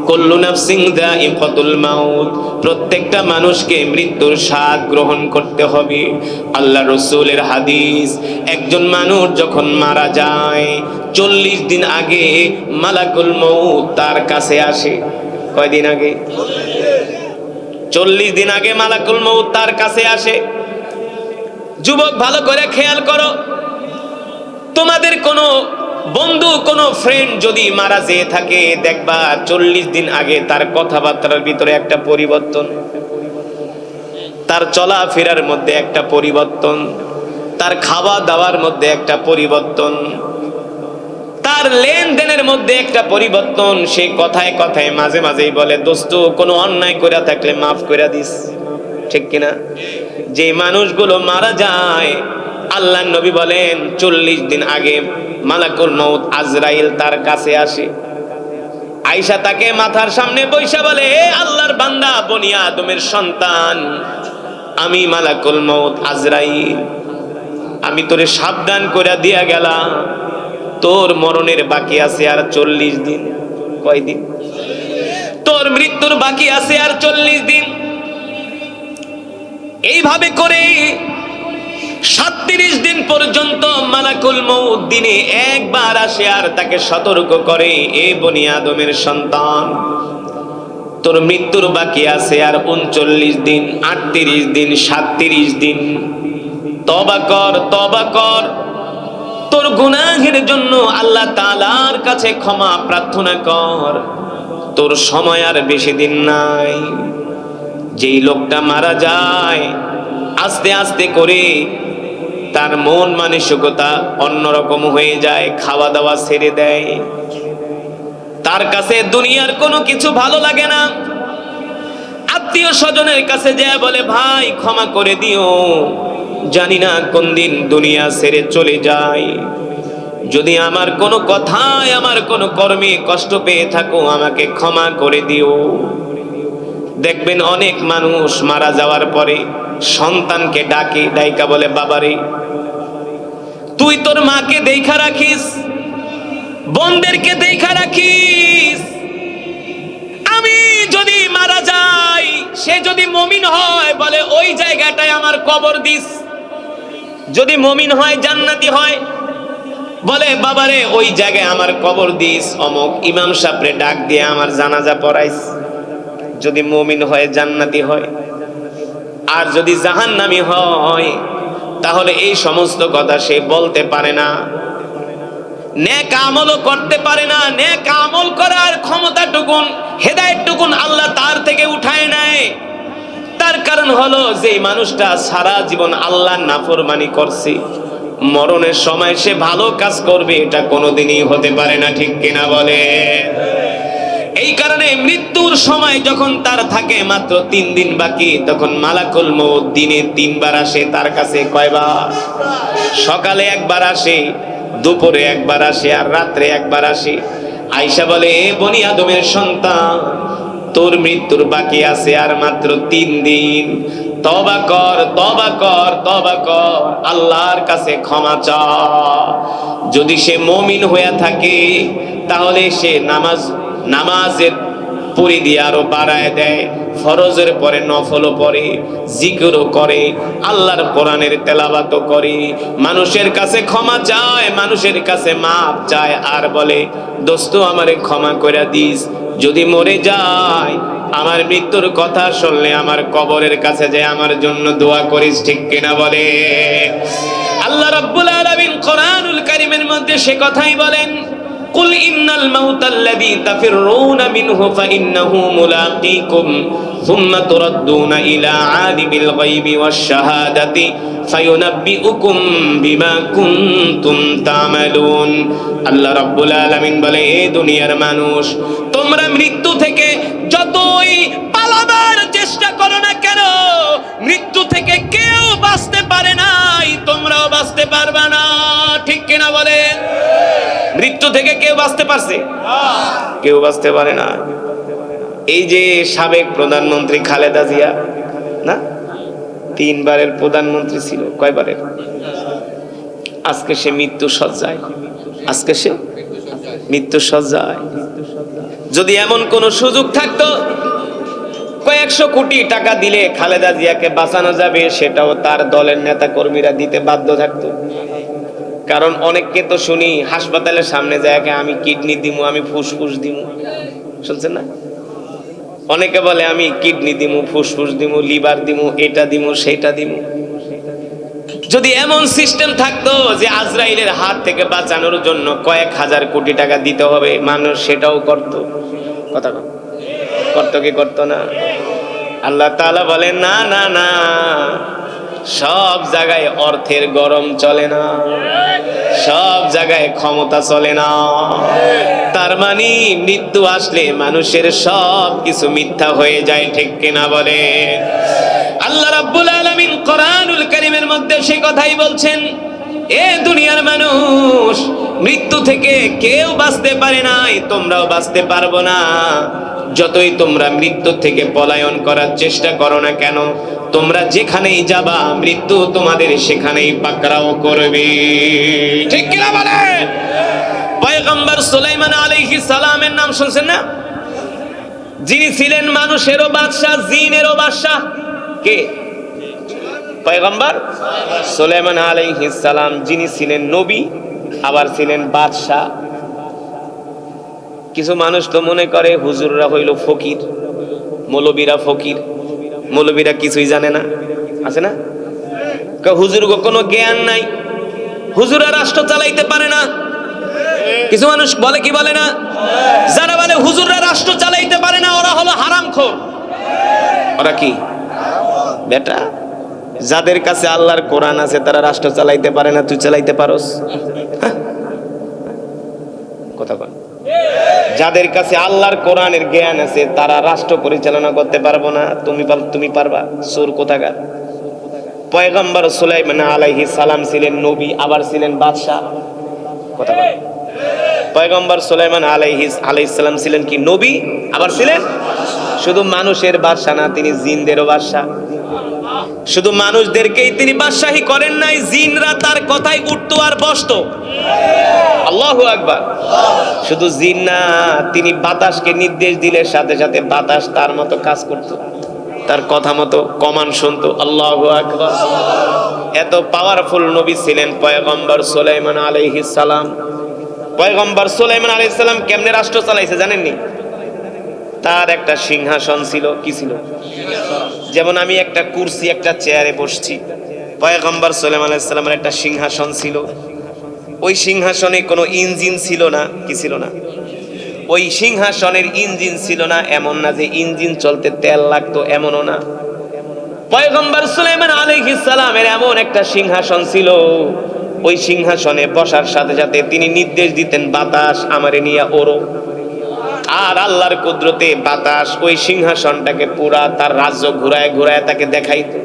কুল্লু নাফসিন যায়িকাতুল মাউত, প্রত্যেকটা মানুষকে মৃত্যুর স্বাদ গ্রহণ করতে হবে। আল্লাহ রাসূলের হাদিস, একজন মানুষ যখন মারা যায় 40 দিন আগে মালাকুল মউত তার কাছে আসে। কয়দিন আগে? 40 দিন আগে মালাকুল মউত তার কাছে আসে। যুবক, ভালো করে খেয়াল করো, তোমাদের কোনো বন্ধু, কোনো ফ্রেন্ড যদি মারা যেয়ে থাকে, দেখবা 40 দিন আগে তার কথাবার্তার ভিতরে একটা পরিবর্তন, তার চলাফেরার মধ্যে একটা পরিবর্তন, তার খাওয়া দাওয়ার মধ্যে একটা পরিবর্তন, তার লেনদেনের মধ্যে একটা পরিবর্তন। সে কথায় কথায় মাঝে মাঝেই বলে, দোস্ত, কোনো অন্যায় করে থাকলে মাফ করে দিস, ঠিক কিনা? যে মানুষগুলো মারা যায়, আল্লাহর নবী বলেন 40 দিন আগে মালাকুল মউত আজরাইল তার কাছে আসে। আয়েশা তাকে মাথার সামনে বইসা বলে, হে আল্লাহর বান্দা, বনি আদমের সন্তান, আমি মালাকুল মউত আজরাইল, আমি তোরে সাবধান করে দিয়া গেলাম, তোর মরণের বাকি আছে আর 40 দিন। কয়দিন? তোর মৃত্যুর বাকি আছে আর 40 দিন। এইভাবে করে 37 দিন পর্যন্ত মালাকুল মউত দিনে একবার আসে আর তাকে সতর্ক করে, এ বনি আদমের সন্তান, তোর মৃত্যুর বাকি আছে আর 39 দিন, 38 দিন, 37 দিন। তওবা কর, তওবা কর, তোর গুনাহের জন্য আল্লাহ তাআলার কাছে ক্ষমা প্রার্থনা কর, তোর সময় আর বেশি দিন নাই। যেই লোকটা মারা যায়, আস্তে আস্তে করে তার মন মানসিকতা অন্যরকম হয়ে যায়, খাওয়া দাওয়া ছেড়ে দেয়, তার কাছে দুনিয়ার কোনো কিছু ভালো লাগে না। আত্মীয় স্বজনের কাছে যায় বলে ভাই ক্ষমা করে দিও, জানি না কোন দিন দুনিয়া ছেড়ে চলে যায়, যদি আমার কোনো কথায় আমার কোনো কর্মে কষ্ট পেয়ে থাকো আমাকে ক্ষমা করে দিও। দেখবেন অনেক মানুষ মারা যাওয়ার পরে সন্তানকে ডাকে, ডাইকা বলে বাবারে তুই তোর মাকে দেখা রাখিস, বোনদেরকে দেখা রাখিস, আমি যদি মারা যাই সে যদি মুমিন হয় বলে ওই জায়গাটায় আমার কবর দিস, যদি মুমিন হয় জান্নাতি হয় বলে বাবারে ওই জায়গায় আমার কবর দিস, অমুক ইমাম সাহেবরে ডাক দিয়ে আমার জানাজা পড়াইস, যদি মুমিন হয় জান্নাতি হয়। আর যদি জাহান্নামী হয় তাহলে এই সমস্ত কথা সে বলতে পারে না, নেক আমলও করতে পারে না, নেক আমল করার ক্ষমতাটুকুন হেদায়েতটুকুন আল্লাহ তার থেকে উঠায় নেয়। তার কারণ হলো যে মানুষটা সারা জীবন আল্লাহর নাফরমানি করছে, মরণের সময় সে ভালো কাজ করবে এটা কোনোদিনই হতে পারে না, ঠিক কিনা বলে? এই কারণে মৃত্যুর সময় যখন তার থাকে মাত্র 3 দিন বাকি, তখন মালাকুল মউত দিনে 3 বার আসে তার কাছে। কয়বার? সকালে একবার আসে, দুপুরে একবার আসে, আর রাত্রে একবার আসে। আয়েশা বলে বনি আদমের সন্তান তোর মৃত্যুর বাকি আছে আর মাত্র 3 দিন, তওবা কর, তওবা কর, তওবা কর, আল্লাহর কাছে ক্ষমা চা। যদি সে মুমিন হয়ে থাকে তাহলে সে নামাজের পরিধি আরো বাড়ায় দেয়, ফরজের পরে নফলও পড়ে, জিকিরও করে, আল্লাহর কোরআনের তেলাওয়াতও করে, মানুষের কাছে ক্ষমা চায়, মানুষের কাছে মাপ চায়, আর বলে দোস্ত আমারে ক্ষমা করে দিস। যদি মরে যায় আমার মৃত্যুর কথা শুনলে আমার কবরের কাছে যায় আমার জন্য দোয়া করিস, ঠিক কিনা বলে? আল্লাহ রাব্বুল আলামিন কোরআনুল কারীমের মধ্যে সে কথাই বলেন, কুল ইন্নাল মাউতাল্লাযী তাফিররুনা মিনহু ফাইন্নাহু মুলাকীকুম সুম্মা তুরাদ্দুনা ইলা আলিমিল গায়বি ওয়াশ শাহাদাতি ফায়ুনাব্বিউকুম বিমা কুনতুম তা'মালুন। আল্লাহ রাব্বুল আলামিন বলে, এ দুনিয়ার মানুষ, তোমরা মৃত্যু থেকে যতই পালাবার চেষ্টা করো না কেন, মৃত্যু থেকে কেউ বাঁচতে পারে নাই, তোমরাও বাঁচতে পারবে না, ঠিক কিনা বলেন? মৃত্যু থেকে কেউ বাঁচতে পারছে? কেউ বাঁচতে পারে না। এই যে সাবেক প্রধানমন্ত্রী খালেদা জিয়া না, 3 বারের প্রধানমন্ত্রী ছিল, কয়বারের? আজকে সে মৃত্যু সজ্জায়, আজকে সে মৃত্যু সজ্জায়। যদি এমন কোন সুযোগ থাকতো কয়েকশো কোটি টাকা দিলে খালেদা জিয়াকে বাঁচানো যাবে, সেটাও তার দলের নেতা কর্মীরা দিতে বাধ্য থাকতো। কারণ অনেককে তো শুনি হাসপাতালের সামনে যায় আমি কিডনি দিমু, আমি ফুসফুস দিমু, শুনছেন না? অনেকে বলে আমি কিডনি দিমু, ফুসফুস দিমু, লিভার দিমু, এটা দিমু, সেটা দিমু। যদি এমন সিস্টেম থাকতো যে আজরাইলের হাত থেকে বাঁচানোর জন্য কয়েক হাজার কোটি টাকা দিতে হবে, মানুষ সেটাও করতো। কথা করতো কি করতো না? আল্লাহ তাআলা বলেন না না না, সব জায়গায় অর্থের গরম চলে না, সব জায়গায় ক্ষমতা চলে না। তার মানে মৃত্যু আসলে মানুষের সব কিছু মিথ্যা হয়ে যায়, ঠিক কিনা বলে? আল্লাহ রাব্বুল আলামিন কোরআনুল কারীমের মধ্যে সেই কথাই বলছেন, এ দুনিয়ার মানুষ, মৃত্যু থেকে কেউ বাঁচতে পারে নাই, তোমরাও বাঁচতে পারবো না। যতই তোমরা মৃত্যু থেকে পলায়ন করার চেষ্টা করো না কেন, তোমরা যেখানেই যাবা মৃত্যু তোমাদের সেখানেই পাকড়াও করবে, ঠিক কিনা বলে? পয়গম্বর সুলাইমান আলাইহিস সালামের নাম শুনছেন না? যিনি ছিলেন মানুষেরও বাদশা, জিনেরও বাদশা। কে? পয়গম্বর সুলাইমান আলাইহিস সালাম, যিনি ছিলেন নবী আবার ছিলেন বাদশা। কিছু মানুষ তো মনে করে হুজুররা হইল ফকির, মৌলবীরা ফকির, মৌলবীরা কিছুই জানে না, আছে না? হুজুর কোনো জ্ঞান নাই, হুজুরা রাষ্ট্র চালাইতে পারে না। কিছু মানুষ বলে কি বলে না? যারা বলে হুজুররা রাষ্ট্র চালাইতে পারে না ওরা হলো হারামখোর। ওরা কি বেটা? যাদের কাছে আল্লাহর কোরআন আছে তারা রাষ্ট্র চালাইতে পারে না, তুই চালাইতে পারোস? কথা বল। যাদের কাছে আল্লাহর কোরআনের জ্ঞান আছে তারা রাষ্ট্র পরিচালনা করতে পারবো না, তুমি পারবা? সুর কোথাকার। পয়গম্বর সুলাইমান আলাইহিস সালাম ছিলেন নবী, আবার ছিলেন বাদশা। কথা বল। পয়গম্বর সুলাইমান আলাইহিস সালাম ছিলেন কি নবী, আবার ছিলেন শুধু মানুষের বাদশা না, তিনি জিনদেরও বাদশা। শুধু মানুষদেরকেই তিনি বাদশাহী করেন নাই, জিনরা তার কথায় উঠতো আর বসতো। আল্লাহু আকবার। শুধু জিন না, তিনি বাতাসকে নির্দেশ দিলে সাথে সাথে বাতাস তার মতো কাজ করত, তার কথা মতো কমান শুনতো। আল্লাহু আকবার। এত পাওয়ারফুল নবী ছিলেন পয়গম্বর সুলাইমান আলাইহিস সালাম। পয়গম্বর সুলাইমান আলাইহিস সালাম কেমনে রাষ্ট্র চালাইছে জানেননি? তার একটা সিংহাসন ছিল। কি ছিল? যেমন আমি একটা কুরসি, একটা চেয়ারে বসছি, পয়গম্বর সুলাইমান আলাইহিস সালামের একটা সিংহাসন ছিল। ওই সিংহাসনে কোনো ইঞ্জিন ছিল না। কি ছিল না? ওই সিংহাসনের ইঞ্জিন ছিল না। এমন না যে ইঞ্জিন চলতে তেল লাগতো, এমনও না। পয়গম্বর সুলাইমান আলাইহিস সালামের এমন একটা সিংহাসন ছিল, ওই সিংহাসনে বসার সাথে সাথে তিনি নির্দেশ দিতেন, বাতাস আমারে নিয়ে ওড়ো। আর আল্লাহর কুদরতে বাতাস ওই সিংহাসনটাকে পুরা তার রাজ্য ঘুরায় ঘুরায় তাকে দেখাইতো।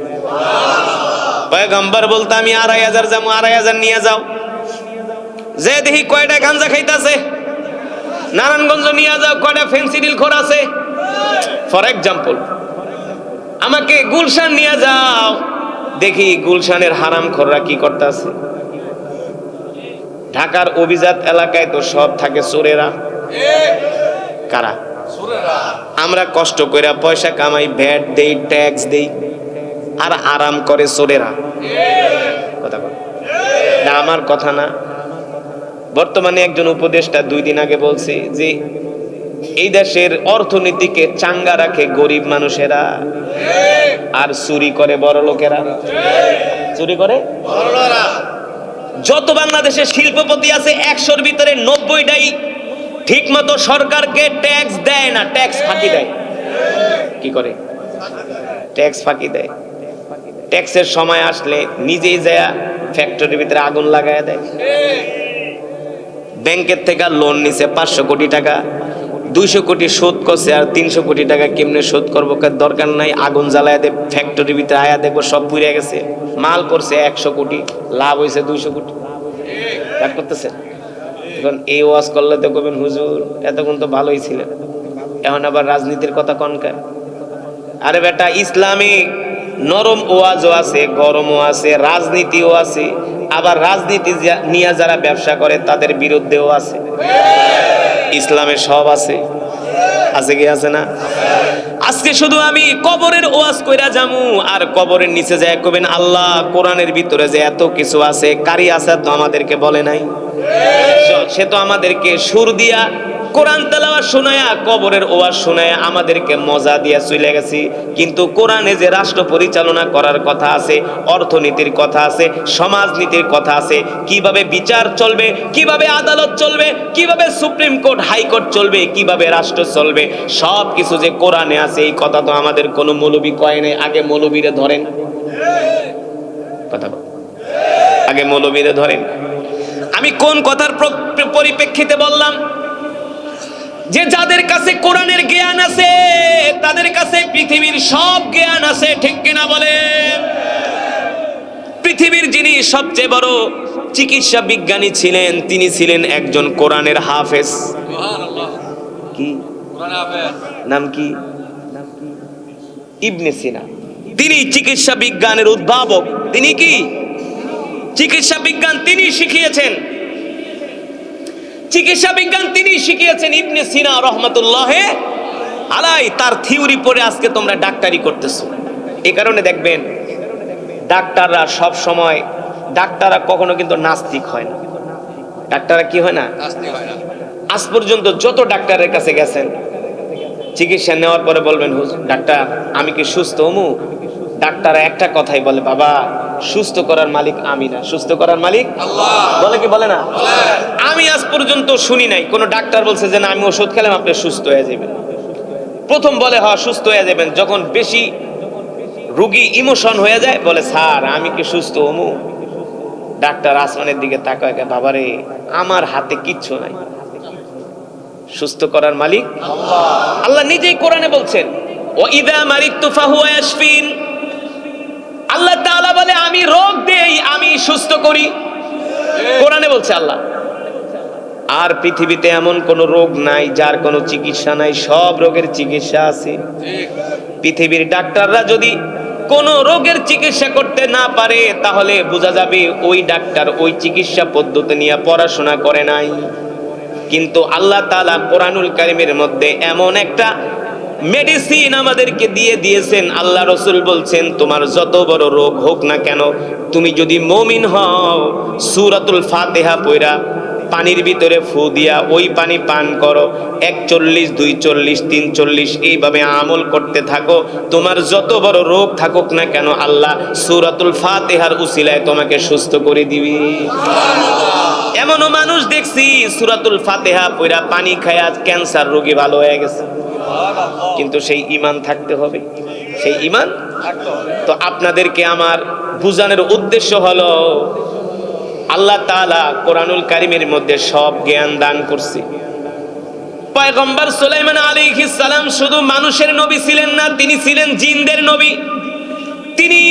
পয়গম্বর বলতো, আমি ২৫০০ যাবো, ২৫০০ নিয়ে যাও। যে দেখি কয়টা গাঞ্জা খাইতেছে, নারায়ণগঞ্জ নিয়ে যাও, কয়টা ফেন্সিডিল খোর আছে। ফর এক্সাম্পল, আমাকে গুলশান নিয়ে যাও, দেখি গুলশানের হারাম খোররা কি করতেছে। ঢাকার অভিজাত এলাকায় তো সব থাকে চোরেরা। কারা? আমরা কষ্ট করে পয়সা কামাই, ভ্যাট দেই, ট্যাক্স দেই, আর আরাম করে চোরেরা। কথা বল না, আমার কথা না। বর্তমানে একজন উপদেষ্টা 2 দিন আগে বলছে যে এই দেশের অর্থনীতিকে চাঙ্গা রাখে গরিব মানুষেরা, আর চুরি করে বড় লোকেরা। চুরি করে বড়রা। যত বাংলাদেশে শিল্পপতি আছে 100-র ভিতরে 90টাই ঠিক মতো সরকারকে ট্যাক্স দেয় না, ট্যাক্স ফাঁকি দেয়। কি করে? ট্যাক্স ফাঁকি দেয়। ট্যাক্সের সময় আসলে নিজেই যায় ফ্যাক্টরির ভিতরে আগুন লাগায় দেয়। ব্যাংকের থেকে লোন নিছে 500 কোটি টাকা, 200 কোটি শোধ করছে, আর 300 কোটি টাকা কেমনে শোধ করবো, দরকার নাই, আগুন জ্বালায় দে, ফ্যাক্টরির ভিতরে আয়া দেখবো সব পুড়ে গেছে। মাল করছে 100 কোটি, লাভ হয়েছে 200 কোটি। রাগ করতেছে? এখন এই ওয়াজ করলে তো কবেন, হুজুর এতক্ষণ তো ভালোই ছিলেন, এখন আবার রাজনীতির কথা কনকেন? আরে বেটা, ইসলামে নরম ওয়াজও আছে, গরমও আছে, রাজনীতিও আছে, আবার রাজনীতি নিয়ে যারা ব্যবসা করে তাদের বিরুদ্ধেও আছে। ইসলামে সব আছে। আছে কি আছে না? আজকে শুধু আমি কবরের ওয়াজ কইরা যামু, আর কবরের নিচে যায় কবেন, আল্লাহ কোরআনের ভিতরে যে এত কিছু আছে, কারি আছে তো আমাদেরকে বলে নাই। সে তো আমাদেরকে সুর দিয়া কোরআন তেলাওয়াত শোনায়া, কবরের ওয়াজ শোনায়া আমাদেরকে মজা দিয়া চলে গেছি। কিন্তু কোরআনে যে রাষ্ট্র পরিচালনা করার কথা আছে, অর্থনীতির কথা আছে, সমাজনীতির কথা আছে, কিভাবে বিচার চলবে, কিভাবে আদালত চলবে, কিভাবে সুপ্রিম কোর্ট, হাইকোর্ট চলবে, কিভাবে রাষ্ট্র চলবে, সব কিছু যে কোরআনে আছে, এই কথা তো আমাদের কোনো মৌলবী কয় নাই। আগে মৌলবীরে ধরেন, কথা আগে মৌলবীরে ধরেন। আমি কোন কথার পরিপ্রেক্ষিতে বললাম? যে যাদের কাছে কোরআনের জ্ঞান আছে তাদের কাছে পৃথিবীর সব জ্ঞান আছে, ঠিক কিনা বলেন? পৃথিবীর যিনি সবচেয়ে বড় চিকিৎসা বিজ্ঞানী ছিলেন, তিনি ছিলেন একজন কোরআনের হাফেজ। কি নাম? কি ইবনে সিনা। তিনি চিকিৎসা বিজ্ঞানের উদ্ভাবক। তিনি কি চিকিৎসা বিজ্ঞান তিনি শিখিয়েছেন। চিকিৎসা বিজ্ঞান তিনি শিখিয়েছেন ইবনে সিনা রহমাতুল্লাহ আলাই। তার থিওরি পড়ে আজকে তোমরা ডাক্তারি করতেছো। এই কারণে দেখবেন ডাক্তাররা সব সময়, ডাক্তাররা কখনো কিন্তু নাস্তিক হয় না। ডাক্তাররা কি হয় না? নাস্তিক হয় না। আজ পর্যন্ত যত ডাক্তারের কাছে গেছেন, চিকিৎসা নেওয়ার পরে বলবেন, হুজুর ডাক্তার আমি কি সুস্থ হমু? ডাক্তাররা একটা কথাই বলে, বাবা সুস্থ করার মালিক আমি না, সুস্থ করার মালিক আল্লাহ। বলে কি বলে না? আমি আজ পর্যন্ত শুনি নাই কোন ডাক্তার বলছে যে না আমি ওষুধ খেলাম আপনি সুস্থ হয়ে যাবেন। প্রথম বলে হ্যাঁ সুস্থ হয়ে যাবেন যখন বেশি রোগী ইমোশন হয়ে যায়, বলে স্যার আমি কি সুস্থ হমু? ডাক্তার আসমানের দিকে তাকায়, বাবারে আমার হাতে কিচ্ছু নাই, সুস্থ করার মালিক আল্লাহ। আল্লাহ নিজেই কোরআনে বলছেন, ও ইদা মারিতু ফাহুয়া ইয়াশফিন। আল্লাহ তাআলা বলে আমি রোগ দেই, আমি সুস্থ করি, কোরআনে বলছে আল্লাহ। আর পৃথিবীতে এমন কোন রোগ নাই যার কোনো চিকিৎসা নাই, সব রোগের চিকিৎসা আছে। পৃথিবীর ডাক্তাররা যদি কোন রোগের চিকিৎসা করতে না পারে, তাহলে বোঝা যাবে ওই ডাক্তার ওই চিকিৎসা পদ্ধতি নিয়ে পড়াশোনা করে নাই। কিন্তু আল্লাহ তাআলা কোরআনুল কারীমের মধ্যে এমন একটা মেডিসিন আমাদেরকে দিয়ে দিয়েছেন। আল্লাহ রাসূল বলছেন, তোমার যত বড় রোগ হোক না কেন, তুমি যদি মুমিন হও, সূরাতুল ফাতিহা পড়া পানির ভিতরে ফু দিয়া ওই পানি পান করো, 41, 42, 43 এইভাবে আমল করতে থাকো, তোমার যত বড় রোগ থাকুক না কেন আল্লাহ সূরাতুল ফাতিহার উসিলায় তোমাকে সুস্থ করে দিবে। এমনও মানুষ দেখছি সূরাতুল ফাতিহা পড়া পানি খায়া ক্যান্সার রোগী ভালো হয়ে গেছে। কিন্তু সেই ঈমান থাকতে হবে, সেই ঈমান তো আপনাদেরকে আমার বুঝানোর উদ্দেশ্য হলো, আল্লাহ তাআলা কোরআনুল কারীমের মধ্যে সব জ্ঞান দান করছে। পয়গম্বর সুলাইমান আলাইহিস সালাম শুধু মানুষের নবী ছিলেন না, তিনি ছিলেন জিনদের নবী। তিনি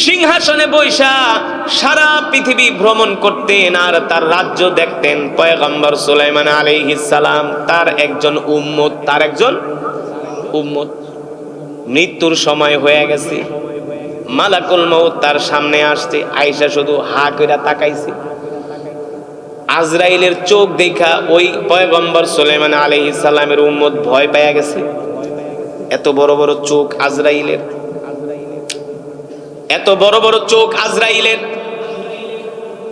সিংহাসনে বৈশা সারা পৃথিবী ভ্রমণ করতেন আর তার রাজ্য দেখতেন। পয়গম্বর সুলাইমান আলাইহিস সালাম তার একজন উম্মত। মৃত্যুর সময় হয়ে গেছে, মালাকুল মউত তার সামনে আসছে, আয়েশা শুধু হা কইরা তাকাইছে। আজরাইলের চোখ দেখা ওই পয়গম্বর সুলাইমান আলাইহিস সালামের উম্মত ভয় পেয়ে গেছে। এত বড় বড় চোখ আজরাইলের, এত বড় বড় চোখ আজরাইলের।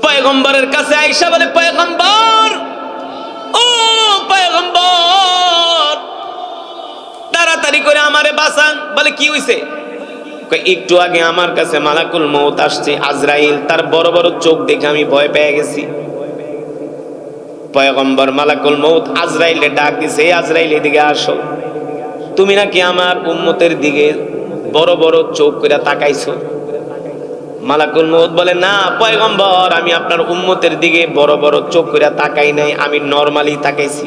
পয়গম্বরের কাছে আয়েশা বলে, পয়গম্বর, ও পয়গম্বর, তাড়াতাড়ি করে আমারে বাঁচান। বলে কি হইছে? একটু আগে আমার কাছে মালাকুল মউত আসছে, আজরাইল, তার বড় বড় চোখ দেখে আমি ভয় পেয়ে গেছি। পয়গম্বর মালাকুল মউত আজরাইলে ডাক দিছে, আজরাইল এদিকে আসো, তুমি নাকি আমার উম্মতের দিকে বড় বড় চোখ করে তাকাইছো। মালাকুল মউত বলে, না পয়গম্বর, আমি আপনার উম্মতের দিকে বড় বড় চোখ করে তাকাই নাই, আমি নরমালি তাকাইছি।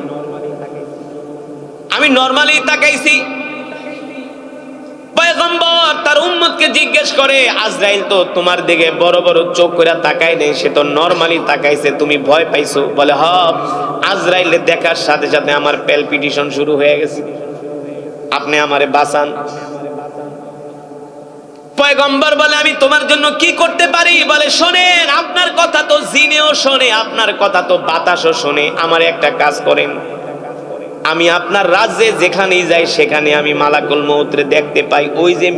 পয়গম্বর তার উম্মতকে জিজ্ঞেস করে, আজরাইল তো তোমার দিকে বড় বড় চোখ করে তাকায় নাই, সে তো নরমালি তাকাইছে, তুমি ভয় পাইছো? বলে, হ্যাঁ, আজরাইলে দেখার সাথে সাথে আমার প্যালপিটেশন শুরু হয়ে গেছে, আপনি আমারে বাঁচান। পয়গম্বর বলে, আমি তোমার জন্য কি করতে পারি? বলে, শোনেন, আপনার কথা তো জিনেও শোনে, আপনার কথা তো বাতাসও শোনে, আমার একটা কাজ করেন, আমি আপনার রাজ্যে যেখানেই যাই সেখানে আমি মালাকুল মউতরে দেখতে পাই। ওই যে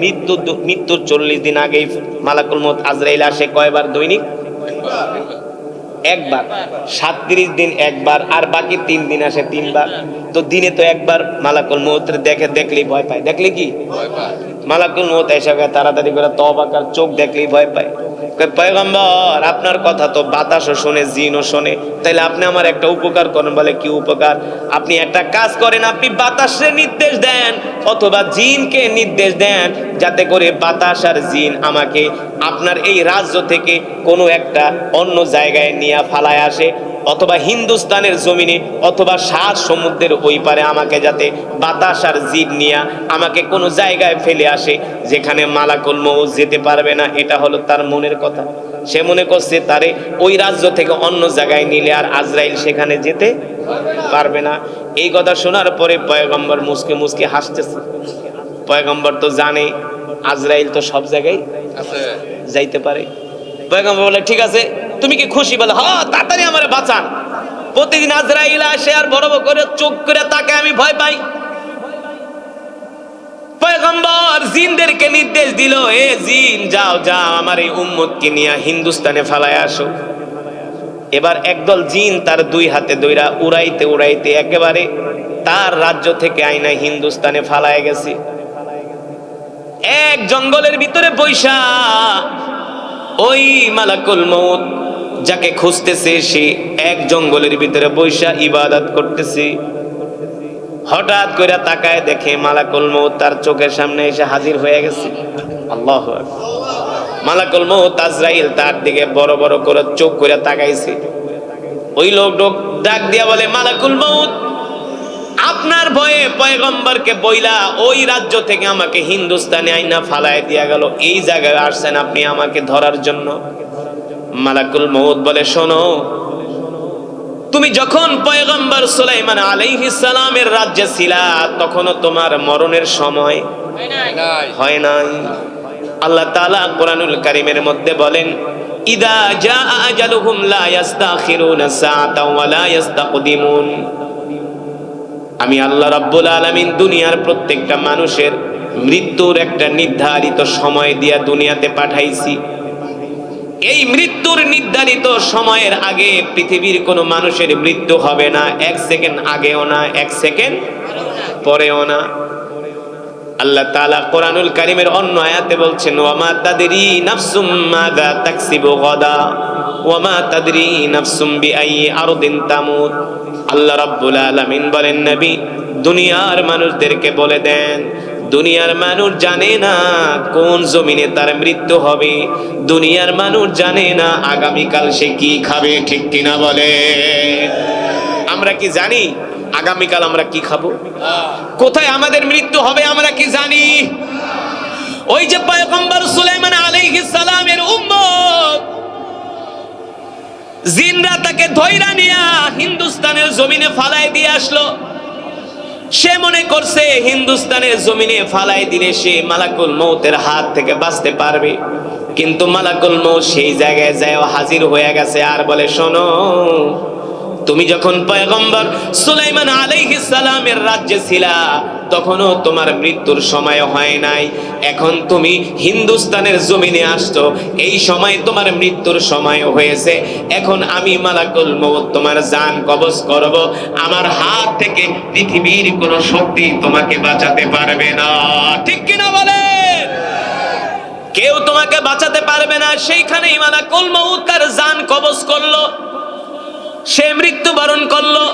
মৃত্যুর 40 দিন আগেই মালাকুল মউত আজরাইল আসে কয়বার? দৈনিক একবার। 37 দিন একবার, আর বাকি 3 দিন আসে 3 বার। তো দিনে তো একবার মালাকুল মউতরে দেখলেই ভয় পায়। দেখলে কি মালাকুল মউত এসে তাড়াতাড়ি করে তওবা কর, চোখ দেখলেই ভয় পায়। পয়গম্বর, আপনার কথা তো বাতাসও শোনে, জিনও শোনে, তাইলে আপনি আমার একটা উপকার করেন। বলে, কি উপকার? আপনি একটা কাজ করেন, আপনি বাতাসে নির্দেশ দেন অথবা জিনকে নির্দেশ দেন, যাতে করে বাতাস আর জিন আমাকে আপনার এই রাজ্য থেকে কোনো একটা অন্য জায়গায় নিয়ে ফালায় আসে, অথবা হিন্দুস্তানের জমিনে অথবা 7 সমুদ্রের ওই পারে আমাকে যাতে বাতাস আর জিন নিয়ে আমাকে কোনো জায়গায় ফেলে আসে যেখানে মালাকুল মউত যেতে পারবে না। এটা হলো তার মনের কথা। সে মনে করছে তারে ওই রাজ্য থেকে অন্য জায়গায় নিলে আর আজরাইল সেখানে যেতে পারবে না। এই কথা শোনার পরে পয়গম্বর মুসকে মুসকে হাসতেছে। পয়গম্বর তো জানে আজরাইল তো সব জায়গায় যাইতে পারে। পয়গম্বর বলে, ঠিক আছে, তুমি কি খুশি? বলে, হ্যাঁ, তাড়াতাড়ি আমারে বাঁচান। প্রতিদিন আজরাইল আসে আর বড় বড় করে চোখ করে তাকে আমি ভয় পাই। পয়গম্বর জিনদেরকে নির্দেশ দিল, এ জিন, যাও আমার এই উম্মতকে নিয়ে হিন্দুস্তানে ফালায় আসো। এবার একদল জিন তার 2 হাতে দইরা উড়াইতে উড়াইতে একেবারে তার রাজ্য থেকে আইনা হিন্দুস্তানে ফালায় গেছে। এক জঙ্গলের ভিতরে বৈশা ওই মালাকুল মউত যাকে খুঁজতেছে সে এক জঙ্গলের ভিতরে বৈশা ইবাদত করতেছে। হঠাৎ করে তাকায় দেখে মালাকুল মউত তার চোখের সামনে এসে হাজির হয়ে গেছে। আল্লাহু আকবার। মালাকুল মউত আজরাইল তার দিকে বড় বড় করে চোখ করে তাকাইছে। ওই লোক ডাক দিয়া বলে, মালাকুল মউত, আপনার ভয়ে পয়গম্বরকে বইলা ওই রাজ্য থেকে আমাকে হিন্দুস্তানে আইনা ফালায় দিয়া গেল, এই জায়গায় আসছেন আপনি আমাকে ধরার জন্য। মালাকুল মউত বলে, শোনো, তুমি যখন পয়গম্বর সুলাইমান আলাইহিস সালামের রাজ্যে ছিলা তখনও তোমার মরণের সময় হয় নাই। আল্লাহ তাআলা কোরআনুল কারীমের মধ্যে বলেন, ইদা জা আজালুহুম লা ইস্তাখিরুনা সাআতাও ওয়া লা ইস্তাকদিমুন। আমি আল্লাহ রাব্বুল আলামিন দুনিয়ার প্রত্যেকটা মানুষের মৃত্যুর একটা নির্ধারিত সময় দিয়া দুনিয়াতে পাঠাইছি। এই মৃত্যুর নির্ধারিত সময়ের আগে পৃথিবীর কোনো মানুষের মৃত্যু হবে না, এক সেকেন্ড আগেও না, এক সেকেন্ড পরেও না। আল্লাহ তাআলা কোরআনুল কারীমের অন্য আয়াতে বলছেন, ওয়ামা তাদরি নাফসুম মাযা তাকসিবু গাদা ওয়ামা তাদরি নাফসুম বিআইয়ি আরদিন তামুত। আল্লাহ রাব্বুল আলামিন বলেন, নবী, দুনিয়ার মানুষদেরকে বলে দেন, দুনিয়ার মানুষ জানে না কোন জমিনে তার মৃত্যু হবে, দুনিয়ার মানুষ জানে না আগামীকাল সে কি খাবে, ঠিক কিনা বলে? আমরা কি জানি আগামীকাল আমরা কি খাবো, কোথায় আমাদের মৃত্যু হবে আমরা কি জানি? ওই যে পয়গম্বর সুলাইমান আলাইহিস সালামের উম্মত জিনরা তাকে ধইরা নিয়া হিন্দুস্তানের জমিনে ফালাই দিয়ে আসলো। সে মনে করছে হিন্দুস্তানের জমিনে ফালাই দিলে সে মালাকুল মউতের হাত থেকে বাঁচতে পারবে, কিন্তু মালাকুল মউত সেই জায়গায় যায় হাজির হয়ে গেছে আর বলে, শোনো, তুমি যখন পয়গম্বর সুলাইমান আলাইহিস সালামের রাজ্যে ছিলা তখনও তোমার মৃত্যুর সময় হয় নাই, এখন তুমি হিন্দুস্তানের জমিনে আসছো, এই সময় তোমার মৃত্যুর সময় হয়েছে। এখন আমি মালাকুল মউত তোমার জান কবজ করব, আমার হাত থেকে পৃথিবীর কোনো শক্তি তোমাকে বাঁচাতে পারবে না, ঠিক কিনা বলেন? কেউ তোমাকে বাঁচাতে পারবে না। সেইখানেই মালাকুল মউত তার জান কবজ করলো, সে মৃত্যুবরণ করলো।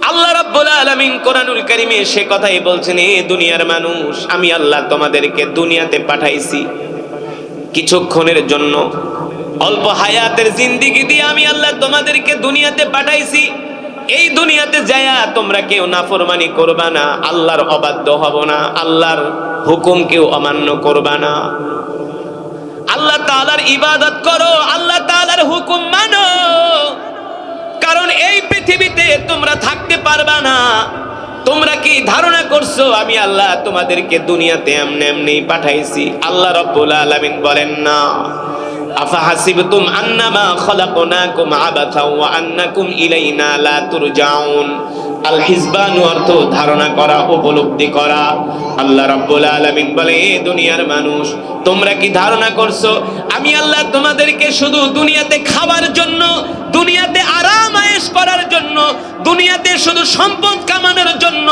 আল্লাহ রাব্বুল আলামিন কোরআনুল কারীমে সে কথাই বলছেন, এ দুনিয়ার মানুষ, আমি আল্লাহ তোমাদেরকে দুনিয়াতে পাঠাইছি কিছুক্ষণের জন্য, অল্প হায়াতের জিন্দেগি দিয়ে আমি আল্লাহ তোমাদেরকে দুনিয়াতে পাঠাইছি। এই দুনিয়াতে যায়া তোমরা কেউ নাফরমানি করবা না, আল্লাহর অবাধ্য হব না, আল্লাহর হুকুম কেউ অমান্য করবা না, আল্লাহ তাআলার ইবাদত করো, আল্লাহ তাআলার হুকুম মানো। কারণ এই পৃথিবীতে তোমরা থাকতে পারবা না। তোমরা কি ধারণা করছো আমি আল্লাহ তোমাদেরকে দুনিয়াতে এমনি এমনি পাঠাইছি? আল্লাহ রাব্বুল আলামিন বলেন, না, আফা হাসিবতুম আন্নামা খলাকনাকুম আবাথা ওয়া আন্নাকুম ইলাইনা লা তুরজাউন। আল হিসবান অর্থ ধারণা করা, উপলব্ধি করা। আল্লাহ রাব্বুল আলামিন বলে, এ দুনিয়ার মানুষ, তোমরা কি ধারণা করছো আমি আল্লাহ তোমাদেরকে শুধু দুনিয়াতে খাবার জন্য, দুনিয়াতে আরাম আয়েশ করার জন্য, দুনিয়াতে শুধু সম্পদ কামানোর জন্য,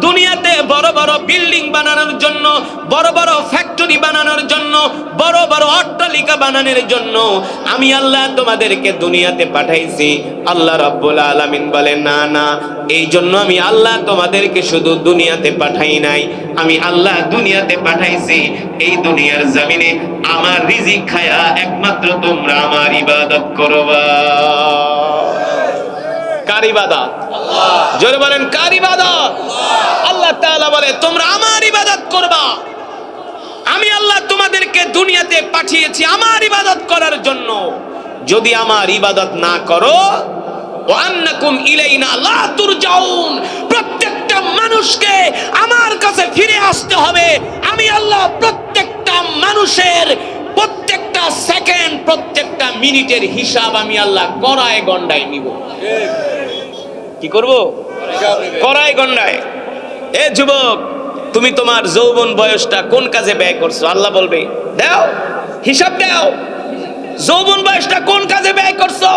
দুনিয়াতে বড় বড় বিল্ডিং বানানোর জন্য, বড় বড় ফ্যাক্টরি বানানোর জন্য, বড় বড় অট্টালিকা বানানোর জন্য আমি আল্লাহ তোমাদেরকে দুনিয়াতে পাঠাইছি? আল্লাহ রাব্বুল আলামিন বলেন, না না, এই জন্য আমি আল্লাহ তোমাদেরকে শুধু দুনিয়াতে পাঠাই নাই, আমি আল্লাহ দুনিয়াতে পাঠাইছি এই দুনিয়ার জমিনে আমার রিজিক খায়া একমাত্র তোমরা আমার ইবাদত করবা। কার ইবাদত? আল্লাহ। জোরে বলেন, কার ইবাদত? আল্লাহ তাআলা বলে, তোমরা আমার ইবাদত করবা। আমি আল্লাহ তোমাদেরকে দুনিয়াতে পাঠিয়েছি আমার ইবাদত করার জন্য। যদি আমার ইবাদত না করো, ওয়া আন্নাকুম ইলাইনা লা তুরজাউন, প্রত্যেকটা মানুষকে আমার কাছে ফিরে আসতে হবে। আমি আল্লাহ প্রত্যেকটা মানুষের প্রত্যেকটা সেকেন্ড, প্রত্যেকটা মিনিটের হিসাব আমি আল্লাহ কড়ায় গন্ডায় নিব। কি করব? কড়ায় গন্ডায়। এ যুবক, তুমি তোমার যৌবন বয়সটা কোন কাজে ব্যয় করছো? আল্লাহ বলবে, দাও, হিসাব দাও। যৌবন বয়সটা কোন কাজে ব্যয় করছো?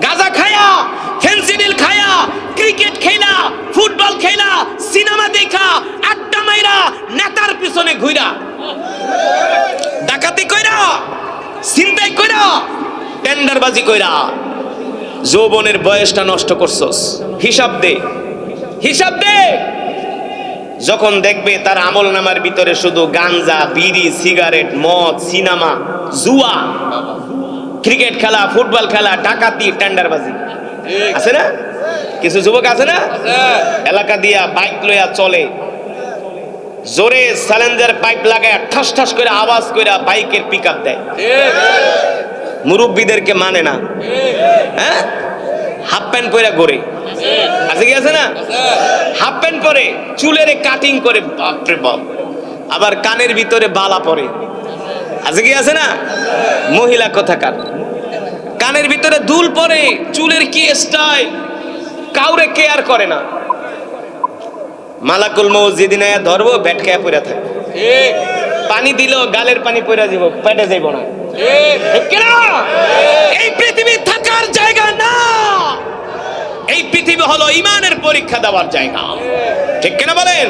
গাঁজা খায়া, ফেন্সিডিল খায়া, ক্রিকেট খেলা, ফুটবল খেলা, সিনেমা দেখা, আড্ডা মাইরা, নেতার পিছনে ঘুরা, ডাকাতি কইরা, ছিনতাই কইরা, টেন্ডারবাজি কইরা যৌবনের বয়সটা নষ্ট করছস। হিসাব দে। হিসাব দে। যখন দেখবে তার আমল নামার ভিতরে শুধু গাঞ্জা, বিড়ি, সিগারেট, মদ, সিনেমা, জুয়া, ক্রিকেট খেলা, ফুটবল খেলা, ডাকাতি, টেন্ডারবাজি, আছে না? কিছু যুবক আছে না এলাকা দিয়া বাইক লইয়া চলে, জোরে স্যালেঞ্জার পাইপ লাগায় ঠাস ঠাস করে আওয়াজ করে বাইকের পিকআপ দেয়, মুরব্বীদেরকে মানে না, হ্যাঁ, হাফ প্যান্ট পরে ঘোরে, আছে কি আছে না? হাফ প্যান্ট পরে, চুলের কাটিং করে, বাপরে বাপ, আবার কানের ভিতরে বালা পরে, আছে কি আছে না? মহিলা কোথাকার, কানের ভিতরে দুল পরে, চুলের কি স্টাইল, কাউরে কেয়ার করে না। মালাকুল মউত যেদিন আয়া ধরবো ব্যাট খেয়া পড়ে থাকবে, পানি দিল গালের পানি পড়ে যাব, পেটে যাইব না। এই পৃথিবী থাকার জায়গা না, এই পৃথিবী হলো ইমানের পরীক্ষা দেওয়ার জায়গা, ঠিক কিনা বলেন?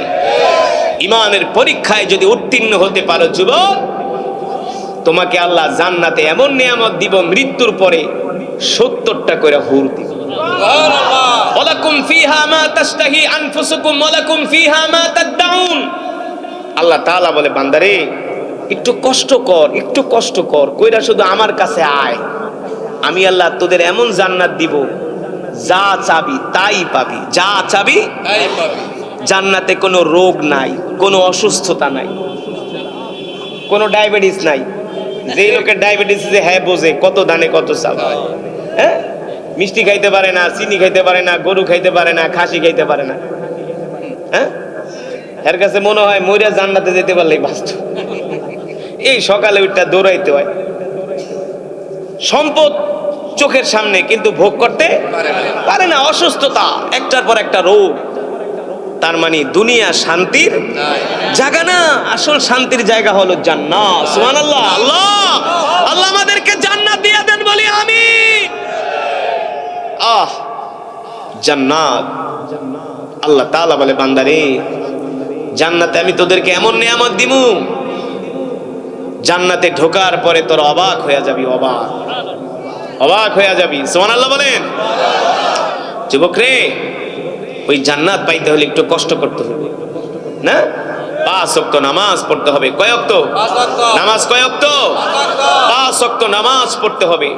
ইমানের পরীক্ষায় যদি উত্তীর্ণ হতে পারো যুবক, তোমাকে আল্লাহ জান্নাতে এমন নিয়ামত দিব, মৃত্যুর পরে 70টা করে হুর দিব। ওয়ালাকুম ফিহা মা তাশতাহি আনফুসুকুম ওয়ালাকুম ফিহা মা তাদউন। আল্লাহ তাআলা বলে, বান্দারে একটু কষ্ট কর, একটু কষ্ট কর, কইরা শুধু আমার কাছে আয়, আমি আল্লাহ তোদের এমন জান্নাত দিব, যা চাবি তাই পাবি, যা চাবি তাই পাবি। জান্নাতে কোনো রোগ নাই, কোনো অসুস্থতা নাই, কোনো ডায়াবেটিস নাই। যেই লোকের ডায়াবেটিস যে হ্যাঁ বোঝে কত দানে কত চাল, হ্যাঁ, মিষ্টি খাইতে পারে না, চিনি খাইতে পারে না, গরু খাইতে পারে না, খাসি খাইতে পারে না, হ্যাঁ, এর কাছে মনে হয় মইরা জান্নাতে যেতে পারলেই বাঁচত। এই সকালে উঠটা দৌড়াইতে হয়, সম্পদ চোখের সামনে কিন্তু ভোগ করতে পারে না, অসুস্থতা, একটার পর একটা রোগ। তার মানে দুনিয়া শান্তির জায়গা না, আসল শান্তির জায়গা হলো জান্নাত। সুবহানাল্লাহ। আল্লাহ আল্লাহ আমাদেরকে জান্নাত দিয়ে দেন, বলি আমিন। জান্নাত, আল্লাহ তাআলা বলে, বান্দারে জান্নাতে আমি তোদেরকে এমন নিয়ামত দিমু, জান্নাতে ঢোকার পরে তোর অবাক হয়ে যাবি, অবাক অবাক হয়ে যাবি। সুবহানাল্লাহ বলেন। যুবক রে, ওই জান্নাত পাইতে হলে একটু কষ্ট করতে হবে না? 5 ওয়াক্ত নামাজ পড়তে হবে। কয় ওয়াক্ত নামাজ? কয় ওয়াক্ত? 5 ওয়াক্ত নামাজ পড়তে হবে।